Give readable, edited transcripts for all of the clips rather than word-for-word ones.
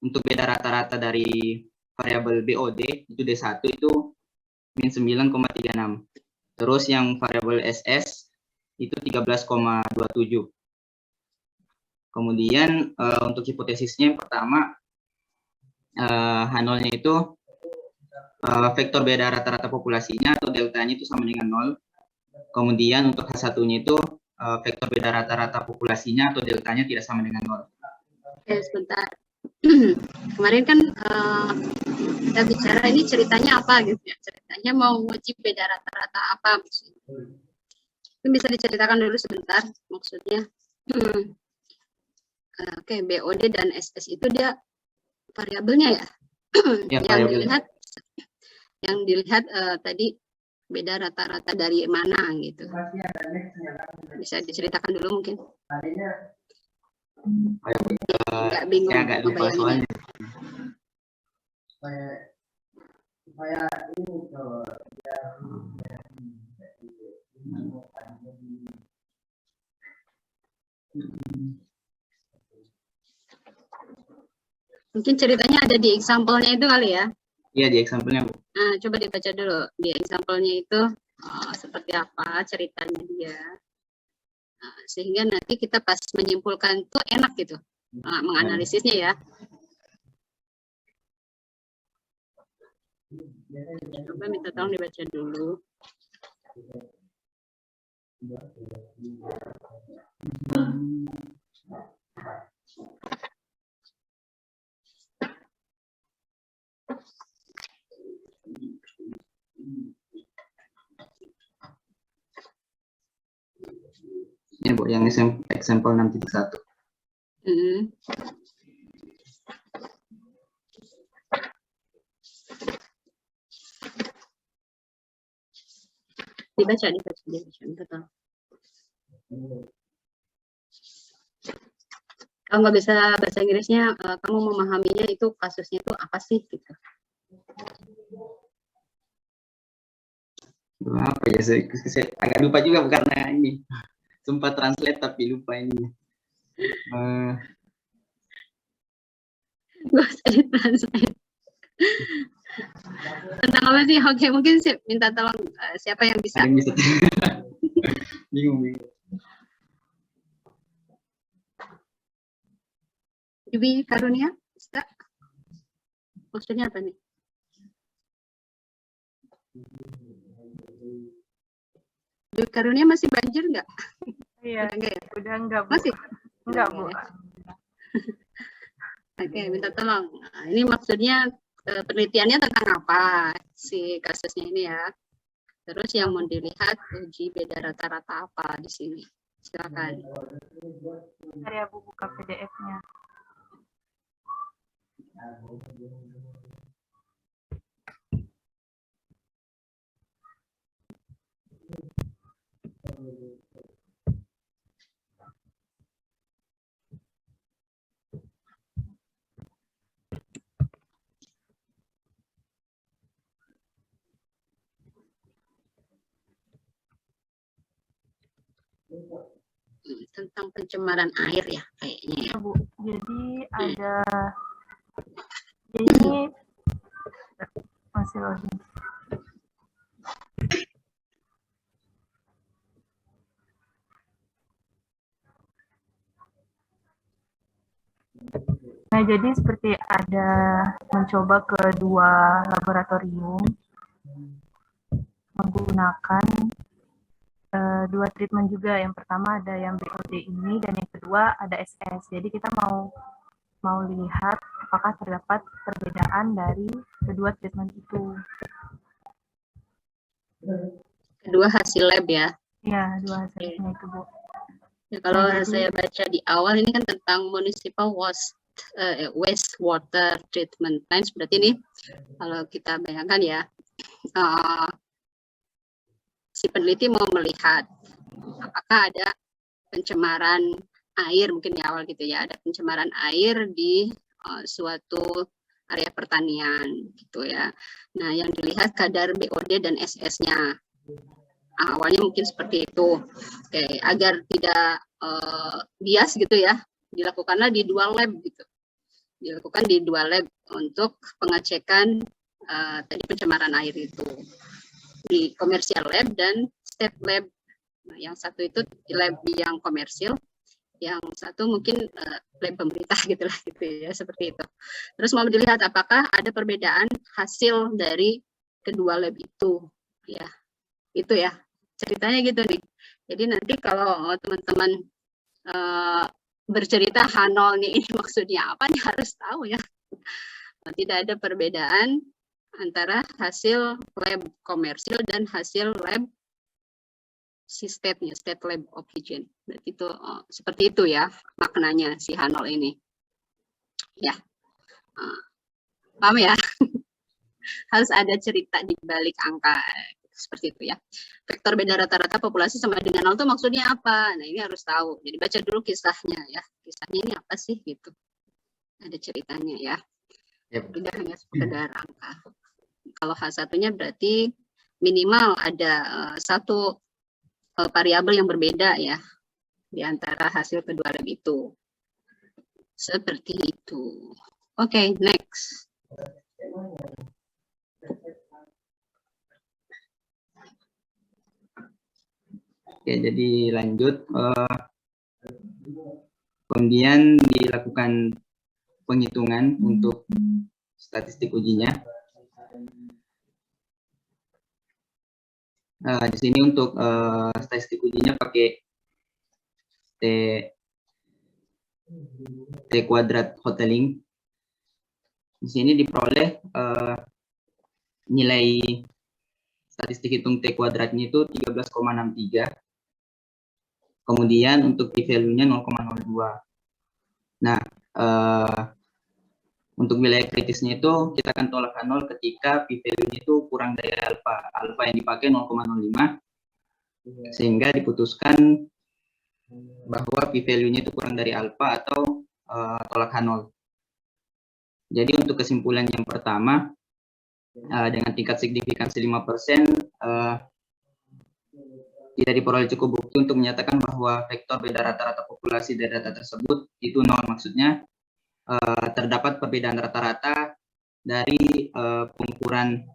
untuk beda rata-rata dari variabel BOD itu D1 itu min 9,36. Terus yang variabel SS itu 13,27. Kemudian untuk hipotesisnya yang pertama, H0-nya itu vektor beda rata-rata populasinya atau deltanya itu sama dengan 0. Kemudian untuk H1-nya itu vektor beda rata-rata populasinya atau deltanya tidak sama dengan 0. Oke, sebentar. Kemarin kan kita bicara ini ceritanya apa gitu ya. Ceritanya mau uji beda rata-rata apa maksudnya. Itu bisa diceritakan dulu sebentar maksudnya. Oke, BOD dan SS itu dia variabelnya ya. Ya, yang dilihat tadi beda rata-rata dari mana gitu. Bisa diceritakan dulu mungkin. Nggak bingung. Saya agak lupa soalnya. Supaya ini tuh mungkin ceritanya ada di example-nya itu kali ya. Iya, di example-nya, Bu. Nah, coba dibaca dulu di example-nya itu seperti apa ceritanya dia. Nah, sehingga nanti kita pas menyimpulkan itu enak gitu. Menganalisisnya ya. Coba minta tolong dibaca dulu. Ini, Bu, yang example 6.1. Dibaca, minta tolong. Kalau nggak bisa bahasa Inggrisnya, kamu memahaminya itu kasusnya itu apa sih gitu. Apa ya, saya agak lupa juga karena ini sempat translate tapi lupa ini. Nggak usah ditranslate. Tentang apa sih? Oke, mungkin minta tolong siapa yang bisa. Bingung. Dwi Karunia, bisa? Maksudnya apa nih? Dwi Karunia masih banjir nggak? Iya, udah enggak, Bu. Masih? Enggak, Bu. Oke, minta tolong. Nah, ini maksudnya penelitiannya tentang apa si kasusnya ini ya. Terus yang mau dilihat uji beda rata-rata apa di sini. Silakan. Bentar ya, Bu, buka PDF-nya. Tentang pencemaran air ya kayaknya ya. Bu, jadi ada ini masih loading. Nah, jadi seperti ada mencoba ke dua laboratorium menggunakan dua treatment juga. Yang pertama ada yang BOD ini dan yang kedua ada SS. Jadi kita mau lihat apakah terdapat perbedaan dari kedua treatment itu. Kedua hasil lab ya. Iya, dua hasilnya itu, Bu. Ya, kalau saya baca di awal ini kan tentang municipal waste water treatment plants, berarti ini kalau kita bayangkan ya, si peneliti mau melihat apakah ada pencemaran air mungkin di awal gitu ya, ada pencemaran air di suatu area pertanian gitu ya. Nah, yang dilihat kadar BOD dan SS-nya. Awalnya mungkin seperti itu. Oke, agar tidak bias gitu ya, dilakukanlah di dua lab gitu. dilakukan di 2 lab untuk pengecekan tadi pencemaran air itu, di komersial lab dan state lab. Nah, yang satu itu lab yang komersil, yang satu mungkin lab pemerintah gitu ya, seperti itu. Terus mau dilihat apakah ada perbedaan hasil dari kedua lab itu, ya. Itu ya ceritanya gitu nih. Jadi nanti kalau teman-teman bercerita H0 nih ini maksudnya apa nih, harus tahu ya. Tidak ada perbedaan antara hasil lab komersil dan hasil lab si state-nya, state lab of hygiene. Berarti itu seperti itu ya maknanya si H0 ini. Ya. Paham ya? Harus ada cerita di balik angka seperti itu ya. Vektor beda rata-rata populasi sama dengan 0 itu maksudnya apa? Nah, ini harus tahu. Jadi baca dulu kisahnya ya. Kisahnya ini apa sih gitu. Ada ceritanya ya. Tidak hanya sekedar angka. Kalau H1-nya berarti minimal ada satu variabel yang berbeda ya di antara hasil kedua lab itu. Seperti itu. Oke, next. Oke, jadi lanjut. Kemudian dilakukan penghitungan untuk statistik ujinya. Di sini untuk statistik ujinya pakai T kuadrat hoteling. Di sini diperoleh nilai statistik hitung T kuadratnya itu 13,63. Kemudian untuk p-value-nya 0,02. Nah, untuk wilayah kritisnya itu kita akan tolak H0 ketika p-value-nya itu kurang dari alfa. Alfa yang dipakai 0,05, sehingga diputuskan bahwa p-value-nya itu kurang dari alfa atau tolak H0. Jadi untuk kesimpulan yang pertama, dengan tingkat signifikansi 5%, tidak diperoleh cukup bukti untuk menyatakan bahwa vektor beda rata-rata populasi dari data tersebut itu 0, maksudnya terdapat perbedaan rata-rata dari pengukuran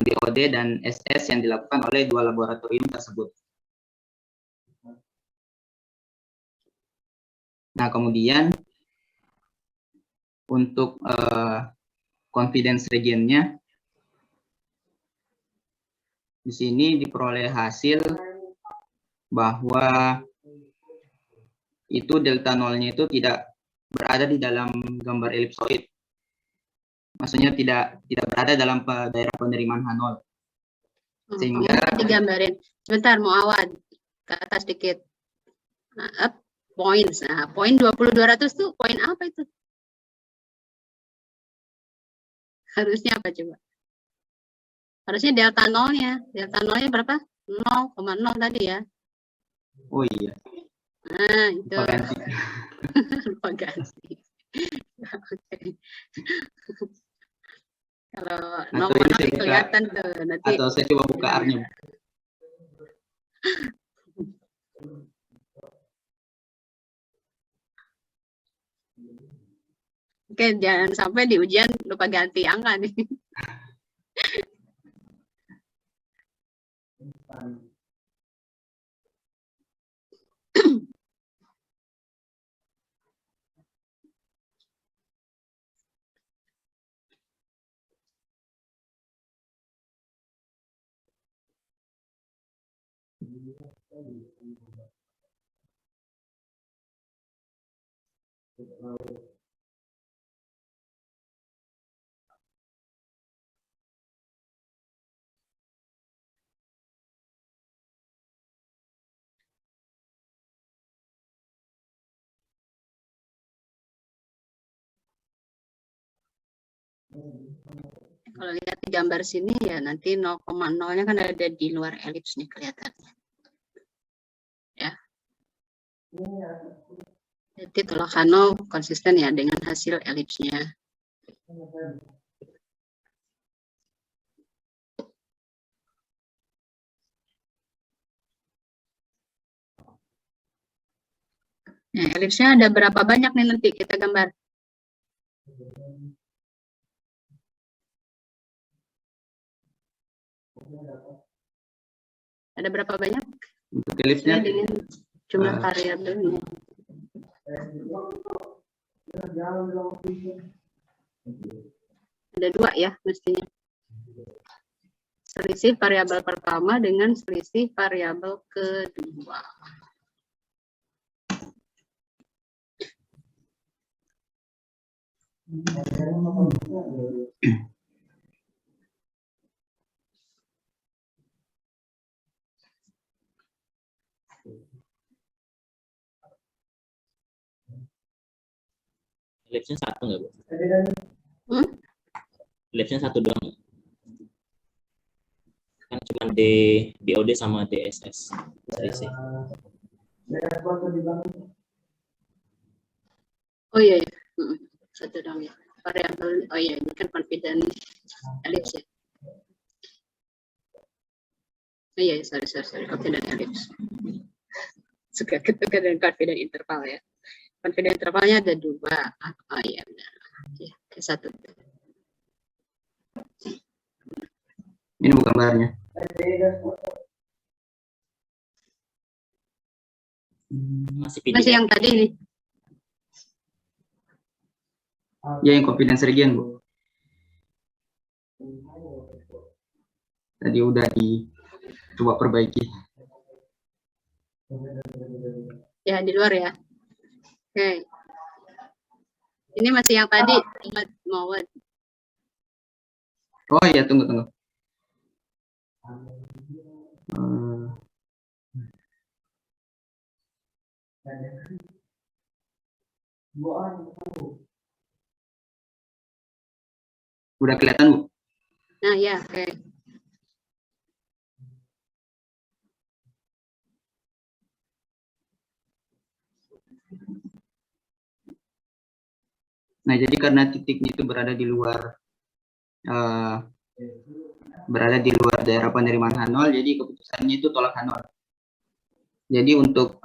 BOD dan SS yang dilakukan oleh 2 laboratorium tersebut. Nah, kemudian untuk confidence region-nya, di sini diperoleh hasil bahwa itu delta nolnya itu tidak berada di dalam gambar elipsoid. Maksudnya tidak berada dalam daerah penerimaan H0. Sehingga digambarin. Sebentar, mau awal ke atas sedikit. Nah, up points. Nah, poin 20.200 tuh poin apa itu? Harusnya apa coba? Harusnya delta nolnya. Delta nolnya berapa? 0,0 tadi ya. Oh iya. Nah, itu. Lupa ganti. Lupa ganti. Oke. Kalau 0,0 kelihatan tuh nanti. Atau saya coba buka R-nya. Oke, jangan sampai di ujian lupa ganti angka nih. Kalau lihat di gambar sini ya nanti 0,0-nya kan ada di luar elips nih kelihatannya. Ya. Jadi tolak H0 konsisten ya dengan hasil elipsnya. Nah, elipsnya ada berapa banyak nih nanti kita gambar? Ada berapa banyak? Untuk elipsnya Dengan jumlah variabelnya. Ada 2 ya mestinya. Selisih variabel pertama dengan selisih variabel kedua. Elipsnya 1 nggak, Bu? Elipsnya 1 doang. Kan cuma DOD sama DSS. Selisih. Oh iya, ya. Satu dong ya. Variabel, oh iya, ini kan confident ellipse ya. Oh iya, sorry, confident ellipse. Suka ketukar dengan confident interval ya. Confident intervalnya ada 2. Oh iya, benar. Ya, satu. ini bukan gambarnya. Masih yang tadi nih. Ya, yang confidence region, Bu. Tadi udah coba perbaiki. Ya, di luar ya. Oke. Ini masih yang tadi. Mawad. Oh iya, tunggu. Udah kelihatan, Bu? Nah, ya, oke. Nah, jadi karena titiknya itu berada di luar daerah penerimaan H0, jadi keputusannya itu tolak H0. Jadi untuk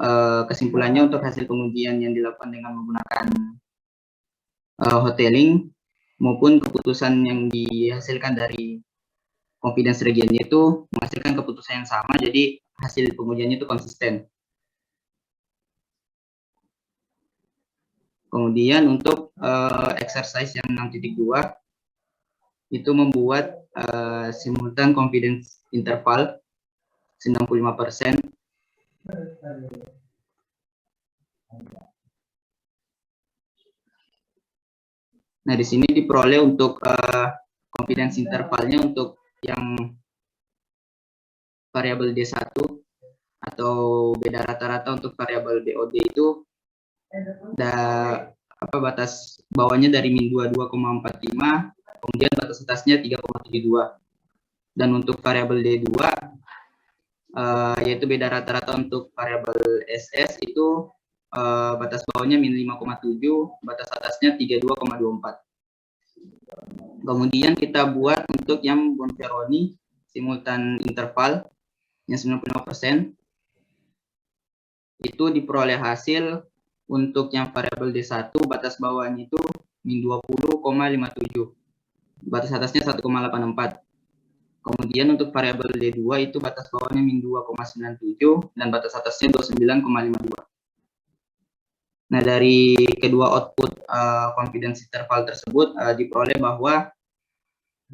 kesimpulannya, untuk hasil pengujian yang dilakukan dengan menggunakan hoteling maupun keputusan yang dihasilkan dari confidence region itu menghasilkan keputusan yang sama, jadi hasil pengujiannya itu konsisten. Kemudian untuk exercise yang 6.2 itu membuat simultan confidence interval 95%. Nah, di sini diperoleh untuk confidence intervalnya untuk yang variabel D1 atau beda rata-rata untuk variabel DOD itu batas bawahnya dari min 22,45, kemudian batas atasnya 3,72. Dan untuk variabel D2 yaitu beda rata-rata untuk variabel SS itu batas bawahnya min 5,7, batas atasnya 32,24. Kemudian kita buat untuk yang Bonferroni simultan interval yang 95%, itu diperoleh hasil untuk yang variabel D1 batas bawahnya itu min 20,57, batas atasnya 1,84. Kemudian untuk variabel D2 itu batas bawahnya min 2,97 dan batas atasnya 29,52. Nah, dari kedua output confidence interval tersebut diperoleh bahwa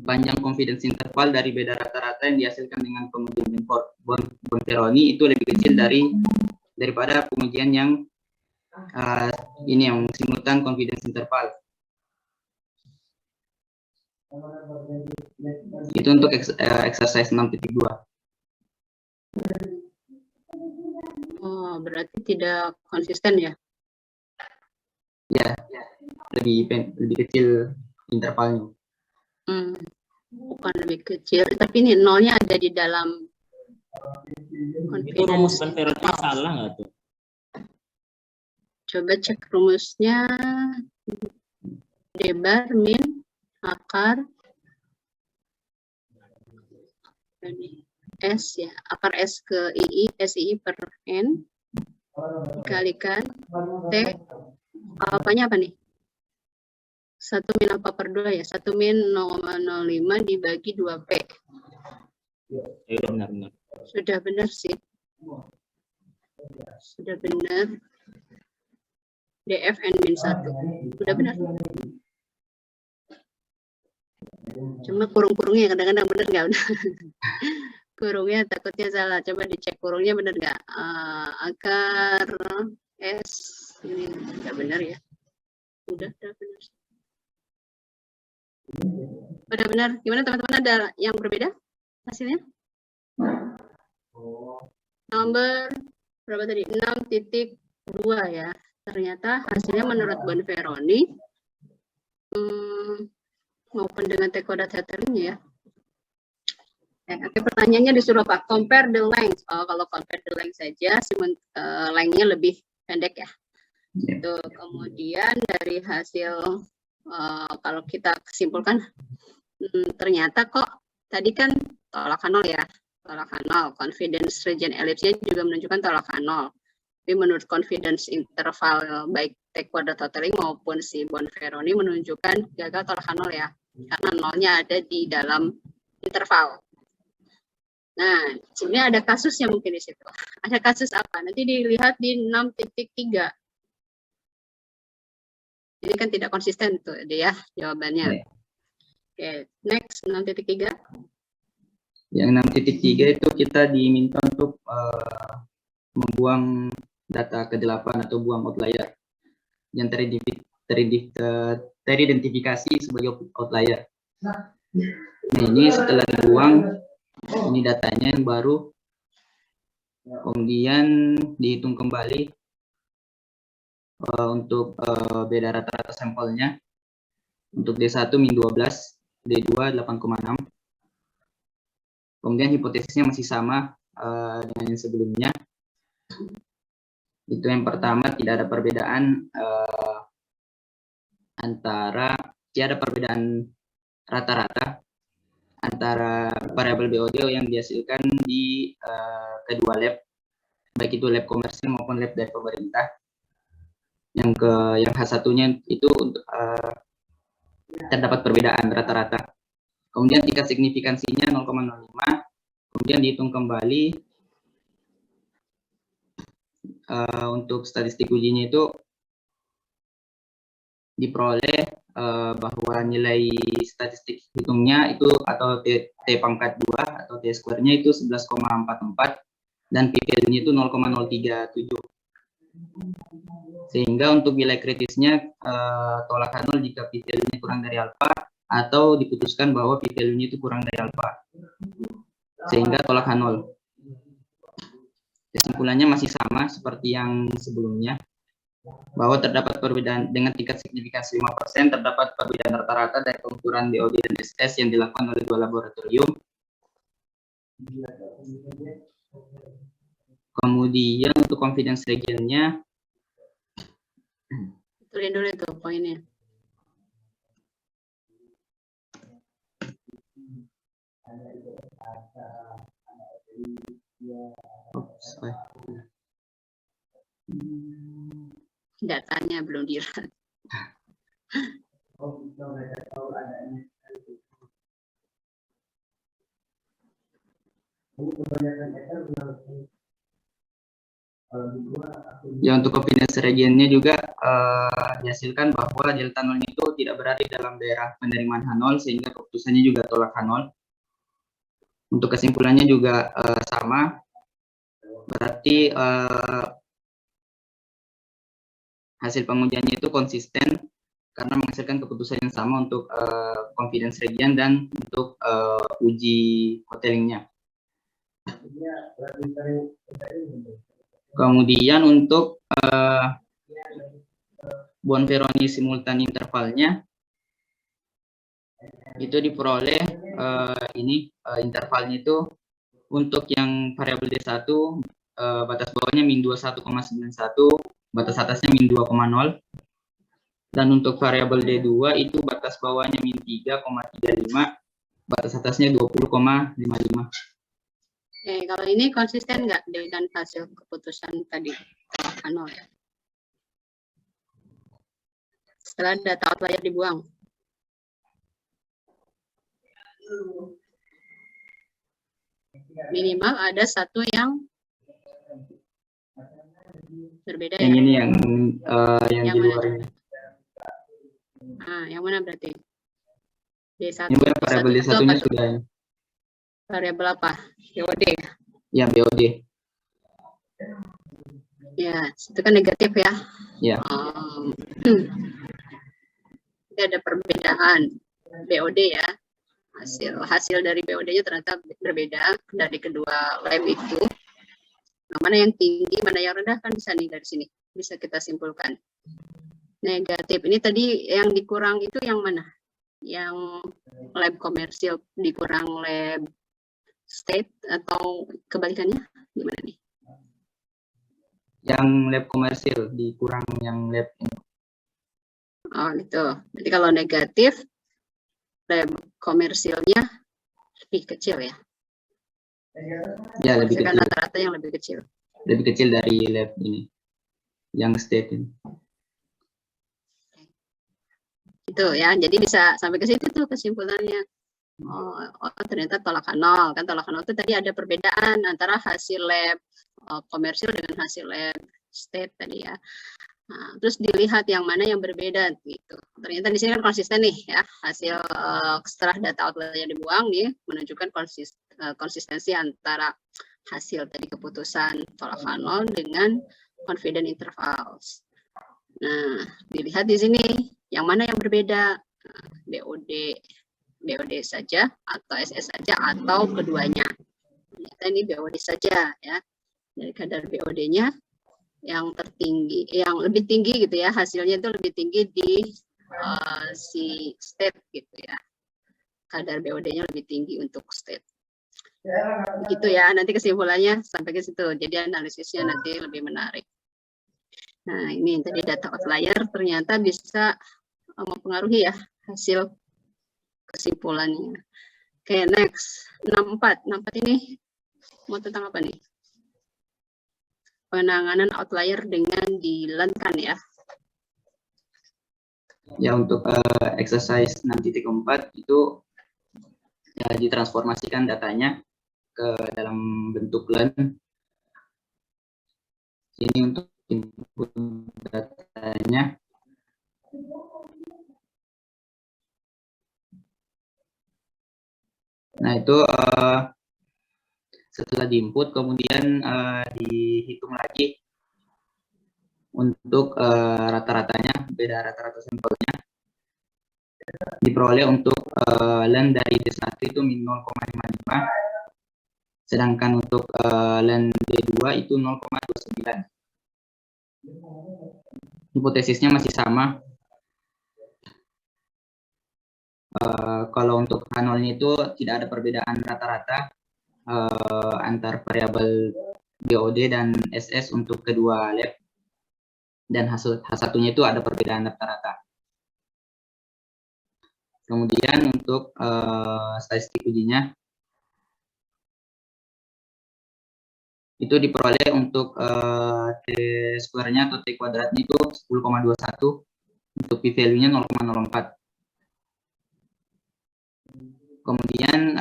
panjang confidence interval dari beda rata-rata yang dihasilkan dengan pengujian Bonferroni itu lebih kecil daripada pengujian yang ini yang simultan confidence interval. Itu untuk exercise 6.2. Oh, berarti tidak konsisten ya? Ya, lebih kecil intervalnya. Bukan lebih kecil, tapi ini nolnya ada di dalam Itu rumus Bonferroni salah nggak tuh? Coba cek rumusnya. D bar min akar S ya, akar S ke II, SII per N dikalikan T, alfanya apa nih? 1 min alfa per 2 ya, 1 min 0,05 dibagi 2P. Ya, benar-benar. Sudah benar sih. Sudah benar. DF N min 1. Sudah benar. Cuma kurung-kurungnya kadang-kadang benar nggak? Kurungnya takutnya salah. Coba dicek kurungnya benar nggak? Akar S ini nggak benar ya? Udah benar. Udah benar. Gimana teman-teman, ada yang berbeda hasilnya? Nomor berapa tadi? 6.2 ya. Ternyata hasilnya menurut Bonferroni maupun dengan T-Kodat Hatterling ya. Oke, pertanyaannya disuruh apa? Compare the length. Oh, kalau compare the length saja, lengthnya lebih pendek ya. Itu kemudian dari hasil kalau kita simpulkan, ternyata kok tadi kan tolakan 0 ya, tolakan 0. Confidence region ellipse-nya juga menunjukkan tolakan 0. Tapi menurut confidence interval baik T-Kodat Hatterling maupun si Bonferroni menunjukkan gagal tolakan 0 ya, karena 0-nya ada di dalam interval. Nah, sebenarnya ada kasusnya mungkin di situ. Ada kasus apa? Nanti dilihat di 6.3. Jadi kan tidak konsisten tuh dia jawabannya. Oke, next 6.3. Yang 6.3 itu kita diminta untuk membuang data ke-8 atau buang outlier yang teridentifikasi sebagai outlier. Nah, ini setelah dibuang, ini datanya yang baru, kemudian dihitung kembali untuk beda rata-rata sampelnya. Untuk D1 min 12, D2 8,6. Kemudian hipotesisnya masih sama dengan yang sebelumnya. Itu yang pertama, tidak ada perbedaan tidak ada perbedaan rata-rata antara variabel BOD yang dihasilkan di kedua lab, baik itu lab komersil maupun lab dari pemerintah. Yang H1-nya itu terdapat perbedaan rata-rata. Kemudian tingkat signifikansinya 0,05. Kemudian dihitung kembali untuk statistik ujinya itu diperoleh bahwa nilai statistik hitungnya itu atau T pangkat 2 atau T square-nya itu 11,44 dan p-value-nya itu 0,037. Sehingga untuk nilai kritisnya tolakan 0 jika p-value-nya kurang dari alfa, atau diputuskan bahwa p-value-nya itu kurang dari alfa. Sehingga tolakan 0. Kesimpulannya masih sama seperti yang sebelumnya, bahwa terdapat perbedaan dengan tingkat signifikansi 5%, terdapat perbedaan rata-rata dari pengukuran DOD dan SS yang dilakukan oleh dua laboratorium. Kemudian untuk confidence region-nya, tulis dulu itu poinnya. Datanya belum dilihat. Ya, untuk confidence region-nya juga dihasilkan bahwa delta 0 itu tidak berada dalam daerah penerimaan H0, sehingga keputusannya juga tolak H0. Untuk kesimpulannya juga sama, berarti hasil pengujiannya itu konsisten karena menghasilkan keputusan yang sama untuk confidence region dan untuk uji hotelingnya. Kemudian untuk Bonferroni simultan intervalnya itu diperoleh intervalnya itu untuk yang variabel D1 batas bawahnya min 21,91, batas atasnya min 2,0, dan untuk variabel D2 itu batas bawahnya min 3,35, batas atasnya 20,55. Kalau ini konsisten nggak dengan hasil keputusan tadi? H0 ya. Setelah data outlier dibuang. Minimal ada satu yang berbeda Yang ya. ini yang Yang di mana luar coba? ini. Nah, yang mana berarti? D1. Ini variabel D1 itu apa D1-nya tuh? sudah Variabel apa? BOD. ya BOD. Ya, itu kan negatif ya. Ya. Ini ada perbedaan BOD ya. Hasil dari BOD-nya ternyata berbeda dari kedua lab itu. Nah, mana yang tinggi, mana yang rendah kan bisa nih dari sini. Bisa kita simpulkan. Negatif. Ini tadi yang dikurang itu yang mana? Yang lab komersil dikurang lab state atau kebalikannya? Gimana nih? Yang lab komersil dikurang yang lab ini. Oh gitu. Jadi kalau negatif, lab komersilnya lebih kecil ya? Ya, lebih Kan kecil. rata-rata yang lebih kecil. Lebih kecil dari lab ini. Yang state ini. Itu ya. Jadi bisa sampai ke situ tuh kesimpulannya. Oh, ternyata tolak H0. Kan tolak H0 itu tadi ada perbedaan antara hasil lab komersil dengan hasil lab state tadi ya. Nah, terus dilihat yang mana yang berbeda gitu. Ternyata di sini kan konsisten nih ya, hasil setelah data outlier dibuang nih menunjukkan konsistensi antara hasil tadi keputusan tolak H0 dengan confident intervals. Nah, dilihat di sini yang mana yang berbeda, BOD saja atau SS saja atau keduanya. Ternyata ini BOD saja ya. Dari kadar BOD-nya yang tertinggi, yang lebih tinggi gitu ya, hasilnya itu lebih tinggi di si state gitu ya. Kadar BOD-nya lebih tinggi untuk state. Begitu ya, nanti kesimpulannya sampai ke situ. Jadi analisisnya nanti lebih menarik. Nah, ini tadi data outlier ternyata bisa mempengaruhi ya hasil kesimpulannya. Oke, next. 64. 64 ini mau tentang apa nih? Penanganan outlier dengan dilenkan ya. Ya, untuk exercise 6.4 itu ya ditransformasikan datanya ke dalam bentuk len. Ini untuk input datanya. Nah, itu setelah diinput kemudian dihitung lagi untuk rata-ratanya, beda rata-rata sampelnya diperoleh untuk len dari D1 itu min 0,55, sedangkan untuk len D2 itu 0,29. Hipotesisnya masih sama. Kalau untuk H0-nya itu tidak ada perbedaan rata-rata antar variabel BOD dan SS untuk kedua lab, dan H1-nya itu ada perbedaan rata-rata. Kemudian untuk statistik ujinya itu diperoleh untuk T square-nya atau T kuadratnya itu 10,21, untuk p-value-nya 0,04. Kemudian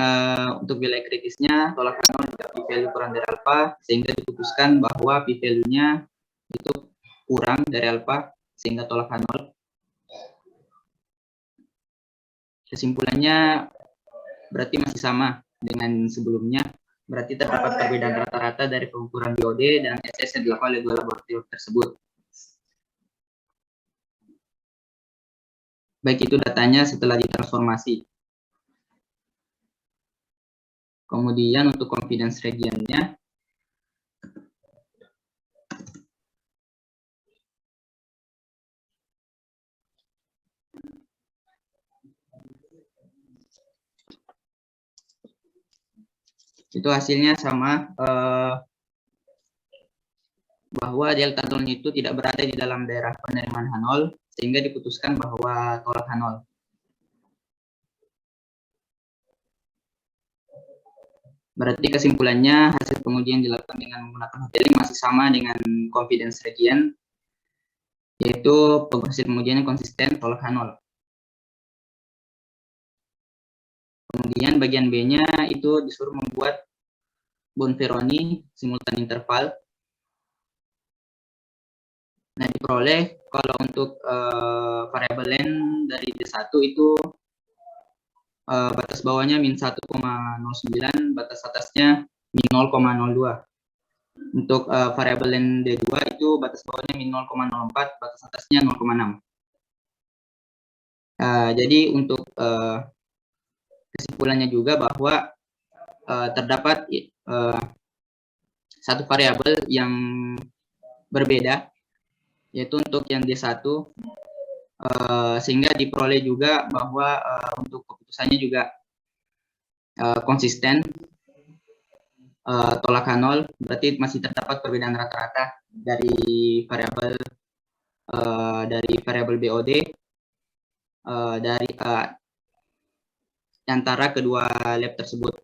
untuk wilayah kritisnya tolak H0 jika p-value kurang dari alpha, sehingga diputuskan bahwa p-value-nya itu kurang dari alpha sehingga tolak H0. Kesimpulannya berarti masih sama dengan sebelumnya, berarti terdapat perbedaan rata-rata dari pengukuran BOD dan SS yang dilakukan oleh dua laboratorium tersebut. Baik itu datanya setelah ditransformasi. Kemudian untuk confidence region-nya itu hasilnya sama, bahwa delta nolnya itu tidak berada di dalam daerah penerimaan H0, sehingga diputuskan bahwa tolak H0. Berarti kesimpulannya hasil pengujian dilakukan dengan menggunakan modeling masih sama dengan confidence region, yaitu hasil pengujiannya konsisten tolak nol. Kemudian bagian B-nya itu disuruh membuat Bonferroni simultan interval. Nah, diperoleh kalau untuk variabel N dari D1 itu batas bawahnya min 1,09, batas atasnya min 0,02. Untuk variabel N D2 itu batas bawahnya min 0,04, batas atasnya 0,6. Jadi untuk kesimpulannya juga bahwa terdapat satu variabel yang berbeda, yaitu untuk yang D1, sehingga diperoleh juga bahwa untuk keputusannya juga konsisten tolak nol, berarti masih terdapat perbedaan rata-rata dari variabel BOD dari antara kedua lab tersebut.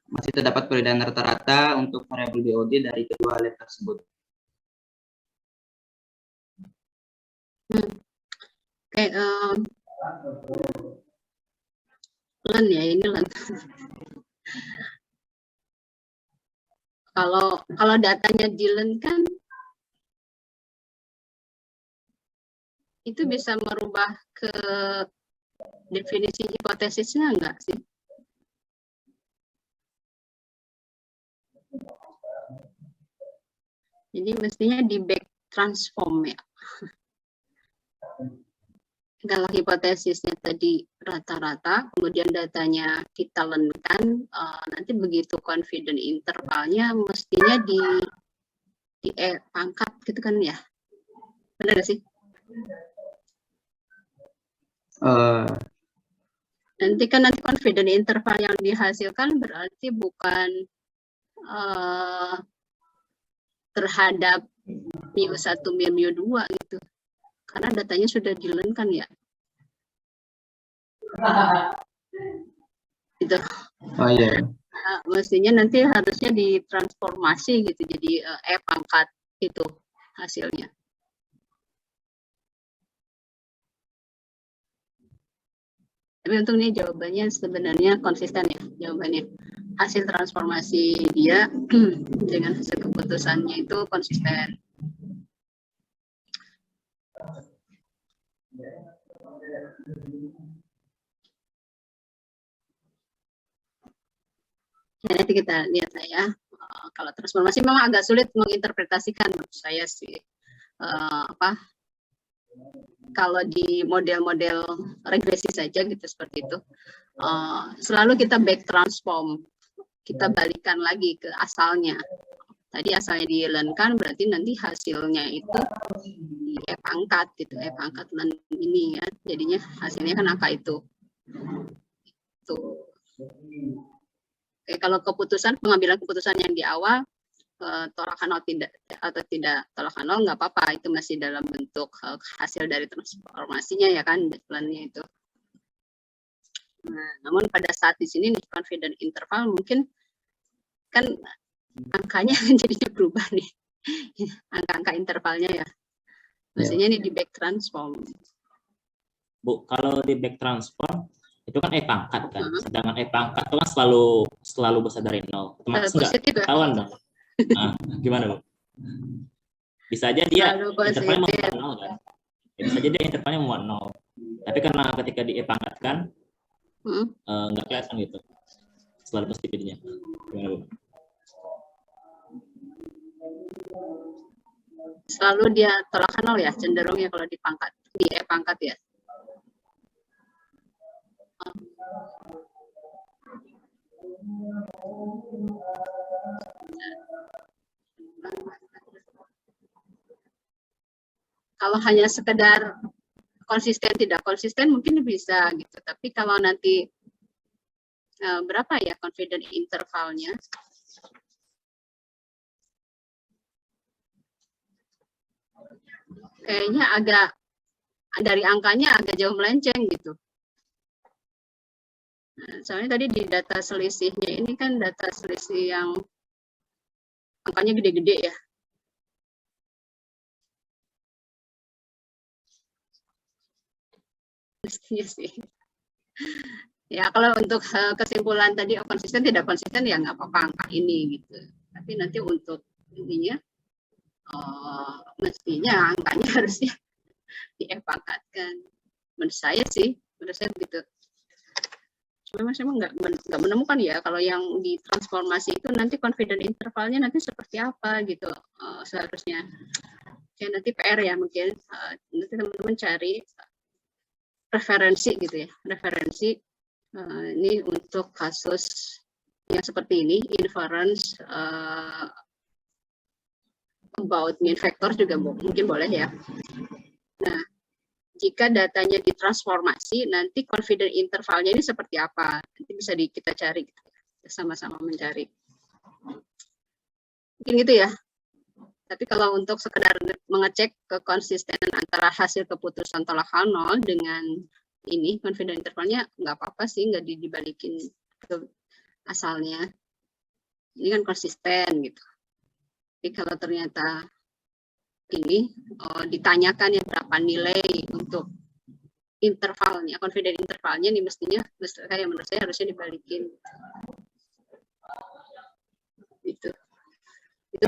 Masih terdapat perbedaan rata-rata untuk variabel BOD dari kedua lab tersebut. Oke, LEN ya, ini LEN. Kalau datanya di LEN kan itu bisa merubah ke definisi hipotesisnya enggak sih? Jadi mestinya di back transform ya. Kalau hipotesisnya tadi rata-rata, kemudian datanya kita lenkan, nanti begitu confident intervalnya mestinya di pangkat gitu kan ya? Benar sih? Nanti confident interval yang dihasilkan berarti bukan terhadap mu1, mu2 gitu. Karena datanya sudah dilenkan ya. Gitu. Oh iya. Mestinya nanti harusnya ditransformasi gitu jadi pangkat itu hasilnya. Tapi untuk ini jawabannya sebenarnya konsisten ya jawabannya. Hasil transformasi dia dengan hasil keputusannya itu konsisten. Ya, nanti kita lihat lah ya. Kalau transformasi memang agak sulit menginterpretasikan menurut saya sih. Kalau di model-model regresi saja gitu seperti itu, selalu kita back transform, kita balikan lagi ke asalnya. Tadi asalnya dilenkan, berarti nanti hasilnya itu di pangkat gitu, pangkat len ini ya, jadinya hasilnya kan angka itu. Tuh. Oke, kalau pengambilan keputusan yang di awal tolak nol atau tidak tolak nol nggak apa-apa, itu masih dalam bentuk hasil dari transformasinya ya kan, plannya itu. Nah, namun pada saat di sini nih confident interval mungkin kan angkanya jadinya berubah nih, angka-angka intervalnya ya. Maksudnya ini di back transform. Bu, kalau di back transform itu kan pangkat kan, sedangkan pangkat itu kan selalu besar dari 0. Otomatis nggak ketahuan dong. Nah, gimana Bu? Bisa aja dia intervalnya mau 0 kan? Bisa aja dia intervalnya mau 0. Tapi karena ketika di pangkatkan nggak kelihatan gitu. Selalu positif jadinya. Gimana Bu? Selalu dia tolak nol ya, cenderung ya kalau di pangkat ya. Kalau hanya sekedar konsisten tidak konsisten mungkin bisa gitu, tapi kalau nanti berapa ya confident intervalnya? Kayaknya agak dari angkanya agak jauh melenceng gitu. Nah, soalnya tadi di data selisihnya ini kan data selisih yang angkanya gede-gede ya. Mestinya sih. Ya kalau untuk kesimpulan tadi konsisten tidak konsisten ya nggak apa-apa angka ini gitu. Tapi nanti untuk ininya mestinya angkanya harusnya diepakatkan. Menurut saya begitu. Cuma saya nggak menemukan ya kalau yang di transformasi itu nanti confident intervalnya nanti seperti apa gitu seharusnya. Oke, nanti PR ya mungkin nanti teman-teman cari referensi gitu ya, referensi ini untuk kasus yang seperti ini, inference about mean factor juga mungkin boleh ya. Nah, jika datanya ditransformasi, nanti confident intervalnya ini seperti apa? Nanti bisa kita cari, sama-sama mencari. Mungkin gitu ya. Tapi kalau untuk sekedar mengecek kekonsistenan antara hasil keputusan tolak nol dengan ini confident intervalnya nggak apa-apa sih, nggak dibalikin ke asalnya. Ini kan konsisten gitu. Tapi kalau ternyata ini ditanyakan ya berapa nilai untuk intervalnya, confident intervalnya nih mestinya menurut saya harusnya dibalikin. Itu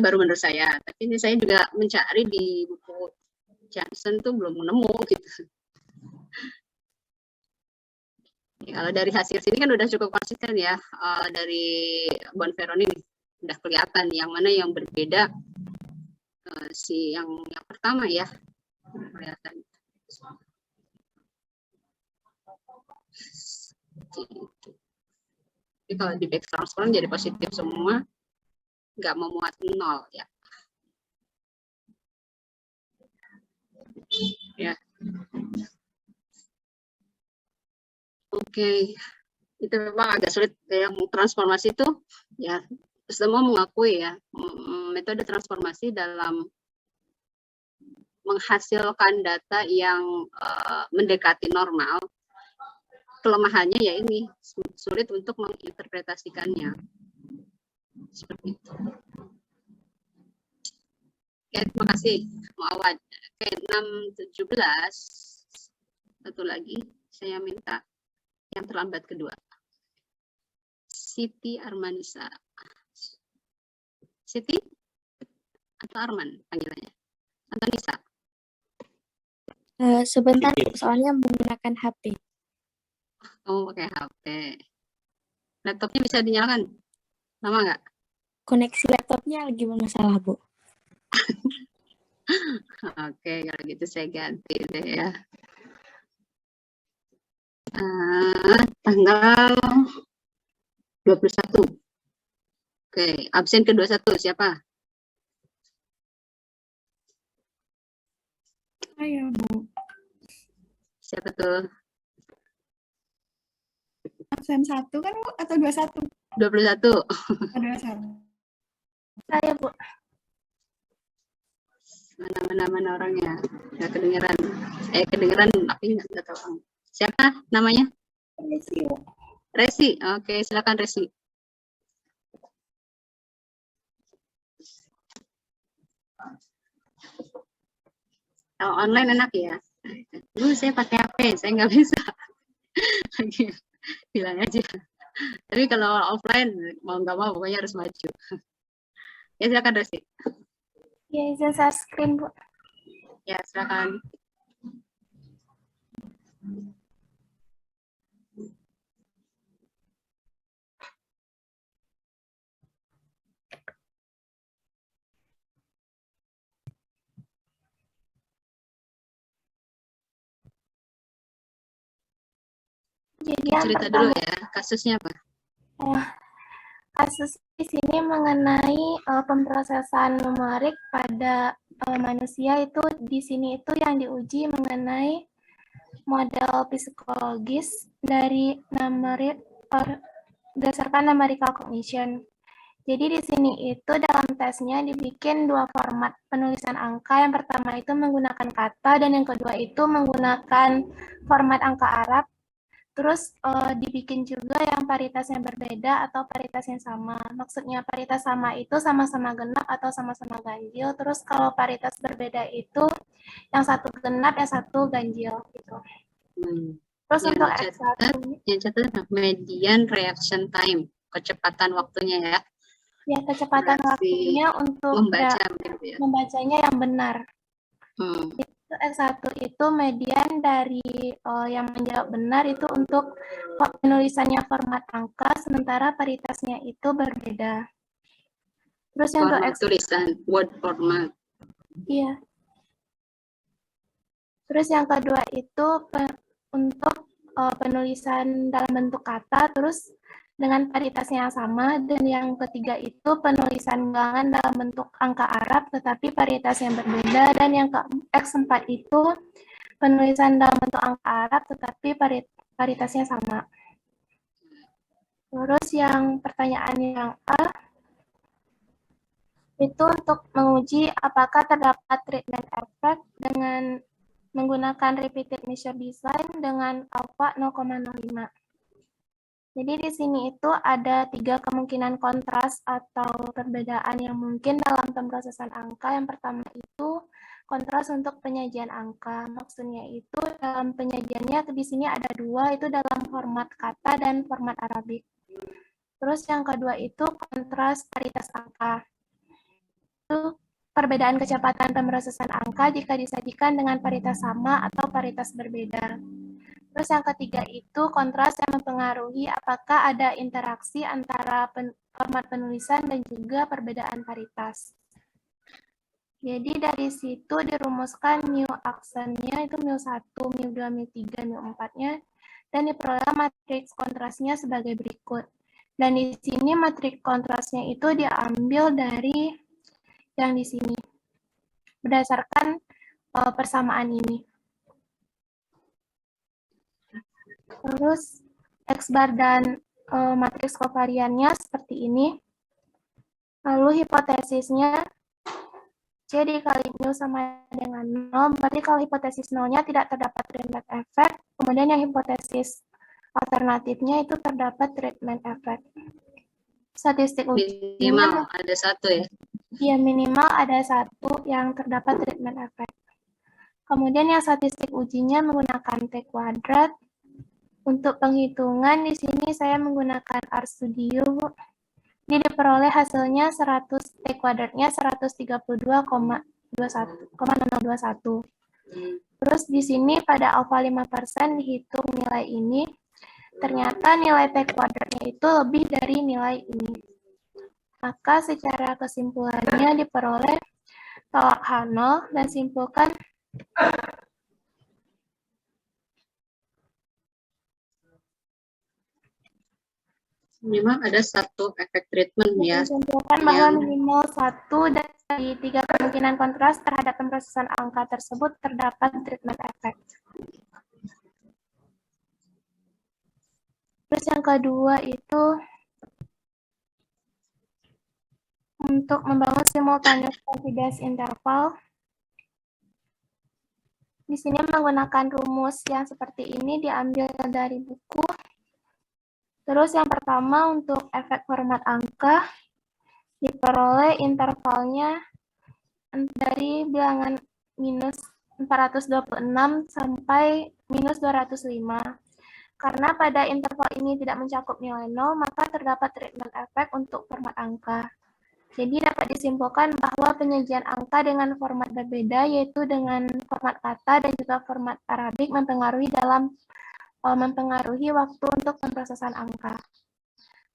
baru menurut saya. Tapi ini saya juga mencari di buku Johnson tuh belum nemu gitu. Ya, kalau dari hasil sini kan udah cukup konsisten ya, dari Bonferroni ini udah kelihatan yang mana yang berbeda. Si yang pertama ya kelihatan. Jadi kalau di back transform jadi positif semua, nggak memuat nol ya. Ya. Oke, itu memang agak sulit yang transformasi itu ya. Semua mengakui ya metode transformasi dalam menghasilkan data yang mendekati normal. Kelemahannya ya ini sulit untuk menginterpretasikannya. Seperti itu. Oke, terima kasih Muawad. Oke, 6.17. Satu lagi saya minta yang terlambat kedua. Siti Armanisa. Siti atau Arman panggilannya? Atau Nisa? Sebentar, soalnya menggunakan HP. Oh, pakai HP. Laptopnya bisa dinyalakan? Lama nggak? Koneksi laptopnya lagi bermasalah, Bu. Oke, kalau gitu saya ganti deh ya. Tanggal 21. Oke, absen ke-21 siapa? Ayo, Bu. Siapa tuh? Absen 1 kan, Bu? Atau 21? 21. 21. Saya, Bu. Mana orangnya? Nggak kedengeran. Kedengeran tapi nggak tahu. Siapa namanya? Resi, Bu. Resi. Oke, silakan Resi. Kalau online enak ya. Dulu saya pakai HP, saya nggak bisa. Lagi bilang aja. Tapi kalau offline mau nggak mau pokoknya harus maju. Ya silakan Resi. Ya, izin share screen, Bu. Ya silakan. Jadi yang Cerita pertama, dulu ya, kasusnya apa? Kasus di sini mengenai pemrosesan numerik pada manusia itu di sini itu yang diuji mengenai model psikologis dari berdasarkan numerical cognition. Jadi di sini itu dalam tesnya dibikin dua format penulisan angka. Yang pertama itu menggunakan kata dan yang kedua itu menggunakan format angka Arab. Terus dibikin juga yang paritasnya berbeda atau paritasnya sama. Maksudnya paritas sama itu sama-sama genap atau sama-sama ganjil. Terus kalau paritas berbeda itu yang satu genap, yang satu ganjil gitu. Terus Yang untuk dicatat, yang catat median reaction time, kecepatan waktunya ya. Ya, kecepatan waktunya untuk membacanya yang benar. Itu X1 itu median dari yang menjawab benar itu untuk penulisannya format angka, sementara paritasnya itu berbeda. Terus yang format untuk tulisan, word format. Iya. Terus yang kedua itu untuk penulisan dalam bentuk kata, terus dengan paritasnya yang sama, dan yang ketiga itu penulisan bilangan dalam bentuk angka Arab tetapi paritas yang berbeda, dan yang ke X4 itu penulisan dalam bentuk angka Arab tetapi paritasnya sama. Terus yang pertanyaan yang A itu untuk menguji apakah terdapat treatment effect dengan menggunakan repeated measure design dengan alpha 0,05. Jadi di sini itu ada 3 kemungkinan kontras atau perbedaan yang mungkin dalam pemrosesan angka. Yang pertama itu kontras untuk penyajian angka. Maksudnya itu dalam penyajiannya di sini ada 2, itu dalam format kata dan format Arabik. Terus yang kedua itu kontras paritas angka. Itu perbedaan kecepatan pemrosesan angka jika disajikan dengan paritas sama atau paritas berbeda. Terus yang ketiga itu kontras yang mempengaruhi apakah ada interaksi antara format penulisan dan juga perbedaan paritas. Jadi dari situ dirumuskan mu aksennya itu mu1, mu2, mu3, mu4-nya, dan diperoleh matriks kontrasnya sebagai berikut. Dan di sini matriks kontrasnya itu diambil dari yang di sini, berdasarkan persamaan ini. Terus X bar dan matriks kovariannya seperti ini. Lalu hipotesisnya C dikali mu sama dengan 0, berarti kalau hipotesis 0-nya tidak terdapat treatment effect, kemudian yang hipotesis alternatifnya itu terdapat treatment effect. Statistik minimal ada 1 ya? Iya, minimal ada 1 yang terdapat treatment effect. Kemudian yang statistik ujinya menggunakan T kuadrat. Untuk penghitungan di sini saya menggunakan RStudio. Ini diperoleh hasilnya 100 T kuadratnya 132,021. Terus di sini pada alfa 5% dihitung nilai ini. Ternyata nilai T kuadratnya itu lebih dari nilai ini. Maka secara kesimpulannya diperoleh tolak H0 dan simpulkan minimal ada 1 efek treatment ya. Menunjukkan bahwa minimal 1 dari 3 kemungkinan kontras terhadap pemrosesan angka tersebut terdapat treatment effect. Terus yang kedua itu untuk membangun simultaneous confidence interval. Di sini menggunakan rumus yang seperti ini diambil dari buku. Terus yang pertama untuk efek format angka diperoleh intervalnya dari bilangan minus 426 sampai minus 205. Karena pada interval ini tidak mencakup nilai 0, maka terdapat treatment effect untuk format angka. Jadi dapat disimpulkan bahwa penyajian angka dengan format berbeda, yaitu dengan format kata dan juga format Arabik mempengaruhi waktu untuk pemrosesan angka.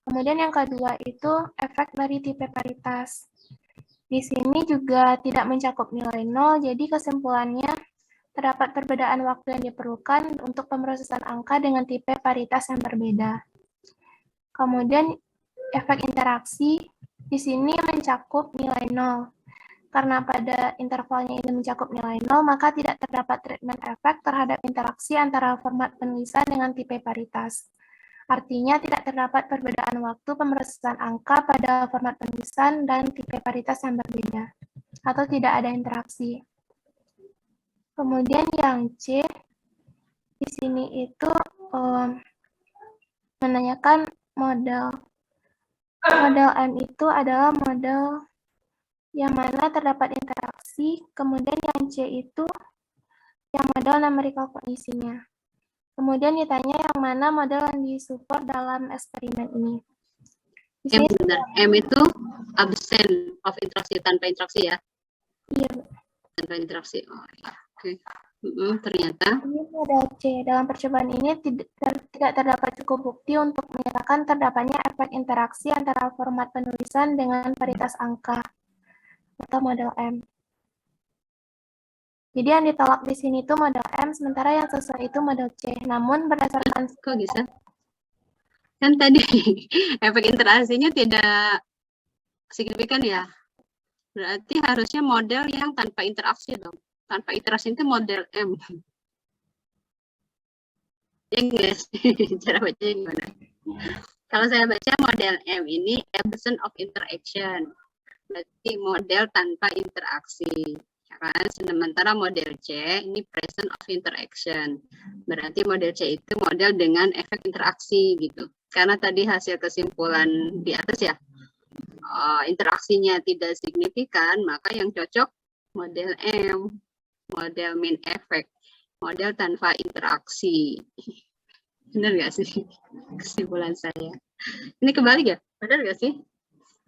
Kemudian yang kedua itu efek dari tipe paritas. Di sini juga tidak mencakup nilai 0, jadi kesimpulannya terdapat perbedaan waktu yang diperlukan untuk pemrosesan angka dengan tipe paritas yang berbeda. Kemudian efek interaksi di sini mencakup nilai 0. Karena pada intervalnya ini mencakup nilai 0, maka tidak terdapat treatment effect terhadap interaksi antara format penulisan dengan tipe paritas. Artinya tidak terdapat perbedaan waktu pemrosesan angka pada format penulisan dan tipe paritas yang berbeda, atau tidak ada interaksi. Kemudian yang C, di sini itu menanyakan model M itu adalah model yang mana terdapat interaksi, kemudian yang C itu yang model numerical kondisinya. Kemudian ditanya yang mana model yang disupport dalam eksperimen ini. Di M sini benar. M itu absent of interaksi, tanpa interaksi ya. iya, Tanpa interaksi. Oh ya. Oke. Ternyata ini model C. Dalam percobaan ini tidak terdapat cukup bukti untuk menyatakan terdapatnya efek interaksi antara format penulisan dengan paritas angka atau model M. Jadi yang ditolak di sini itu model M, sementara yang sesuai itu model C. Namun berdasarkan kok bisa? Kan tadi efek interaksinya tidak signifikan ya. Berarti harusnya model yang tanpa interaksi dong. Tanpa interaksi itu model M. Ya guys, cara bacanya gimana? Kalau saya baca model M ini absence of interaction. Berarti model tanpa interaksi. Ya kan? Sementara model C ini present of interaction. Berarti model C itu model dengan efek interaksi gitu. Karena tadi hasil kesimpulan di atas ya, interaksinya tidak signifikan, maka yang cocok model M, model mean effect, model tanpa interaksi. Benar nggak sih kesimpulan saya? Ini kebalik ya? Benar nggak sih?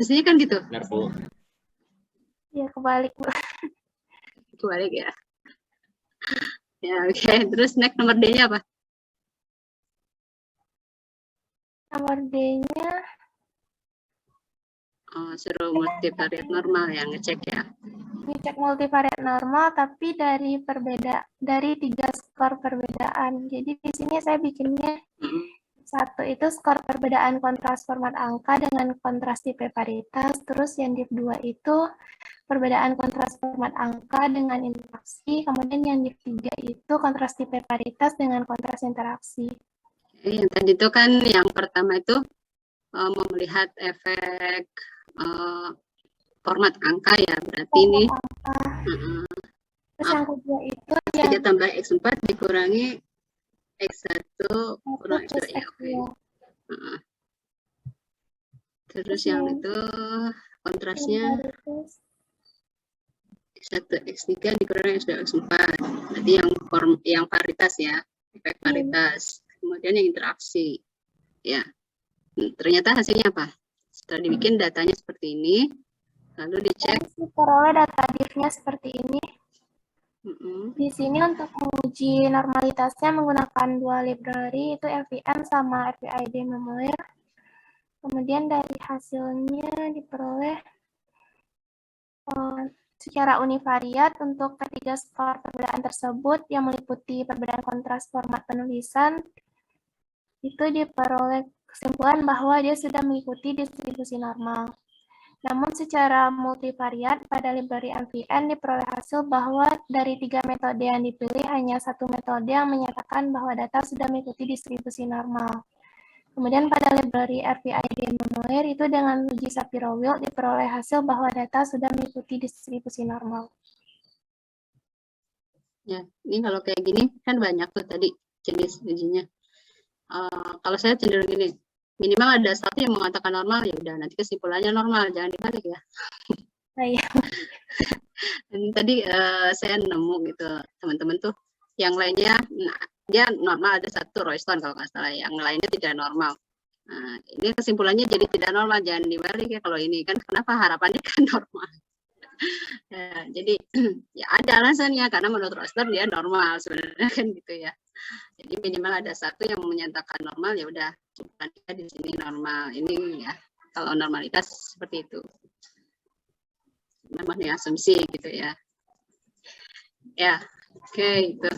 Mestinya kan gitu. Benar, Bu. ya kebalik. Kebalik ya. Ya oke. Terus next nomor D-nya apa? Nomor D-nya Suruh multivariat normal ya, ngecek ya. ngecek multivariat normal tapi dari 3 skor perbedaan. Jadi di sini saya bikinnya satu itu skor perbedaan kontras format angka dengan kontras tipe paritas, terus yang div 2 itu perbedaan kontras format angka dengan interaksi, kemudian yang div 3 itu kontras tipe paritas dengan kontras interaksi. Yang tadi itu kan yang pertama itu mau melihat efek format angka ya, berarti ini Terus yang kedua itu 3 tambah X4 dikurangi X1 kurang X2 ya, oke. Terus yang itu kontrasnya X1 X3 dikurangi X2 X4, berarti yang paritas ya, efek paritas. Kemudian yang interaksi ya. Ternyata hasilnya apa? Setelah dibikin datanya seperti ini, lalu dicek. Peroleh data div-nya seperti ini. Di sini untuk menguji normalitasnya menggunakan dua library, itu FVM sama RVID memoir. Kemudian dari hasilnya diperoleh secara univariat untuk ketiga skor perbedaan tersebut yang meliputi perbedaan kontras format penulisan, itu diperoleh kesimpulan bahwa dia sudah mengikuti distribusi normal. Namun secara multivariat pada library MVN diperoleh hasil bahwa dari 3 metode yang dipilih hanya 1 metode yang menyatakan bahwa data sudah mengikuti distribusi normal. Kemudian pada library RVID memoir itu dengan uji Shapiro-Wilk diperoleh hasil bahwa data sudah mengikuti distribusi normal. Ya, ini kalau kayak gini kan banyak tuh tadi jenis ujinya. Kalau saya cenderung gini, minimal ada satu yang mengatakan normal, ya udah nanti kesimpulannya normal, jangan dibalik ya. Iya. Dan tadi saya nemu gitu teman-teman tuh yang lainnya, nah, dia normal ada satu Royston kalau nggak salah, yang lainnya tidak normal. Nah, ini kesimpulannya jadi tidak normal, jangan dibalik ya. Kalau ini kan kenapa harapannya kan normal. Ya, jadi ya ada alasannya karena menurut Royston dia normal sebenarnya kan gitu ya. Jadi minimal ada satu yang menyatakan normal, ya udah kita di sini normal. Ini ya kalau normalitas seperti itu. Namanya asumsi gitu ya. Ya, oke itu.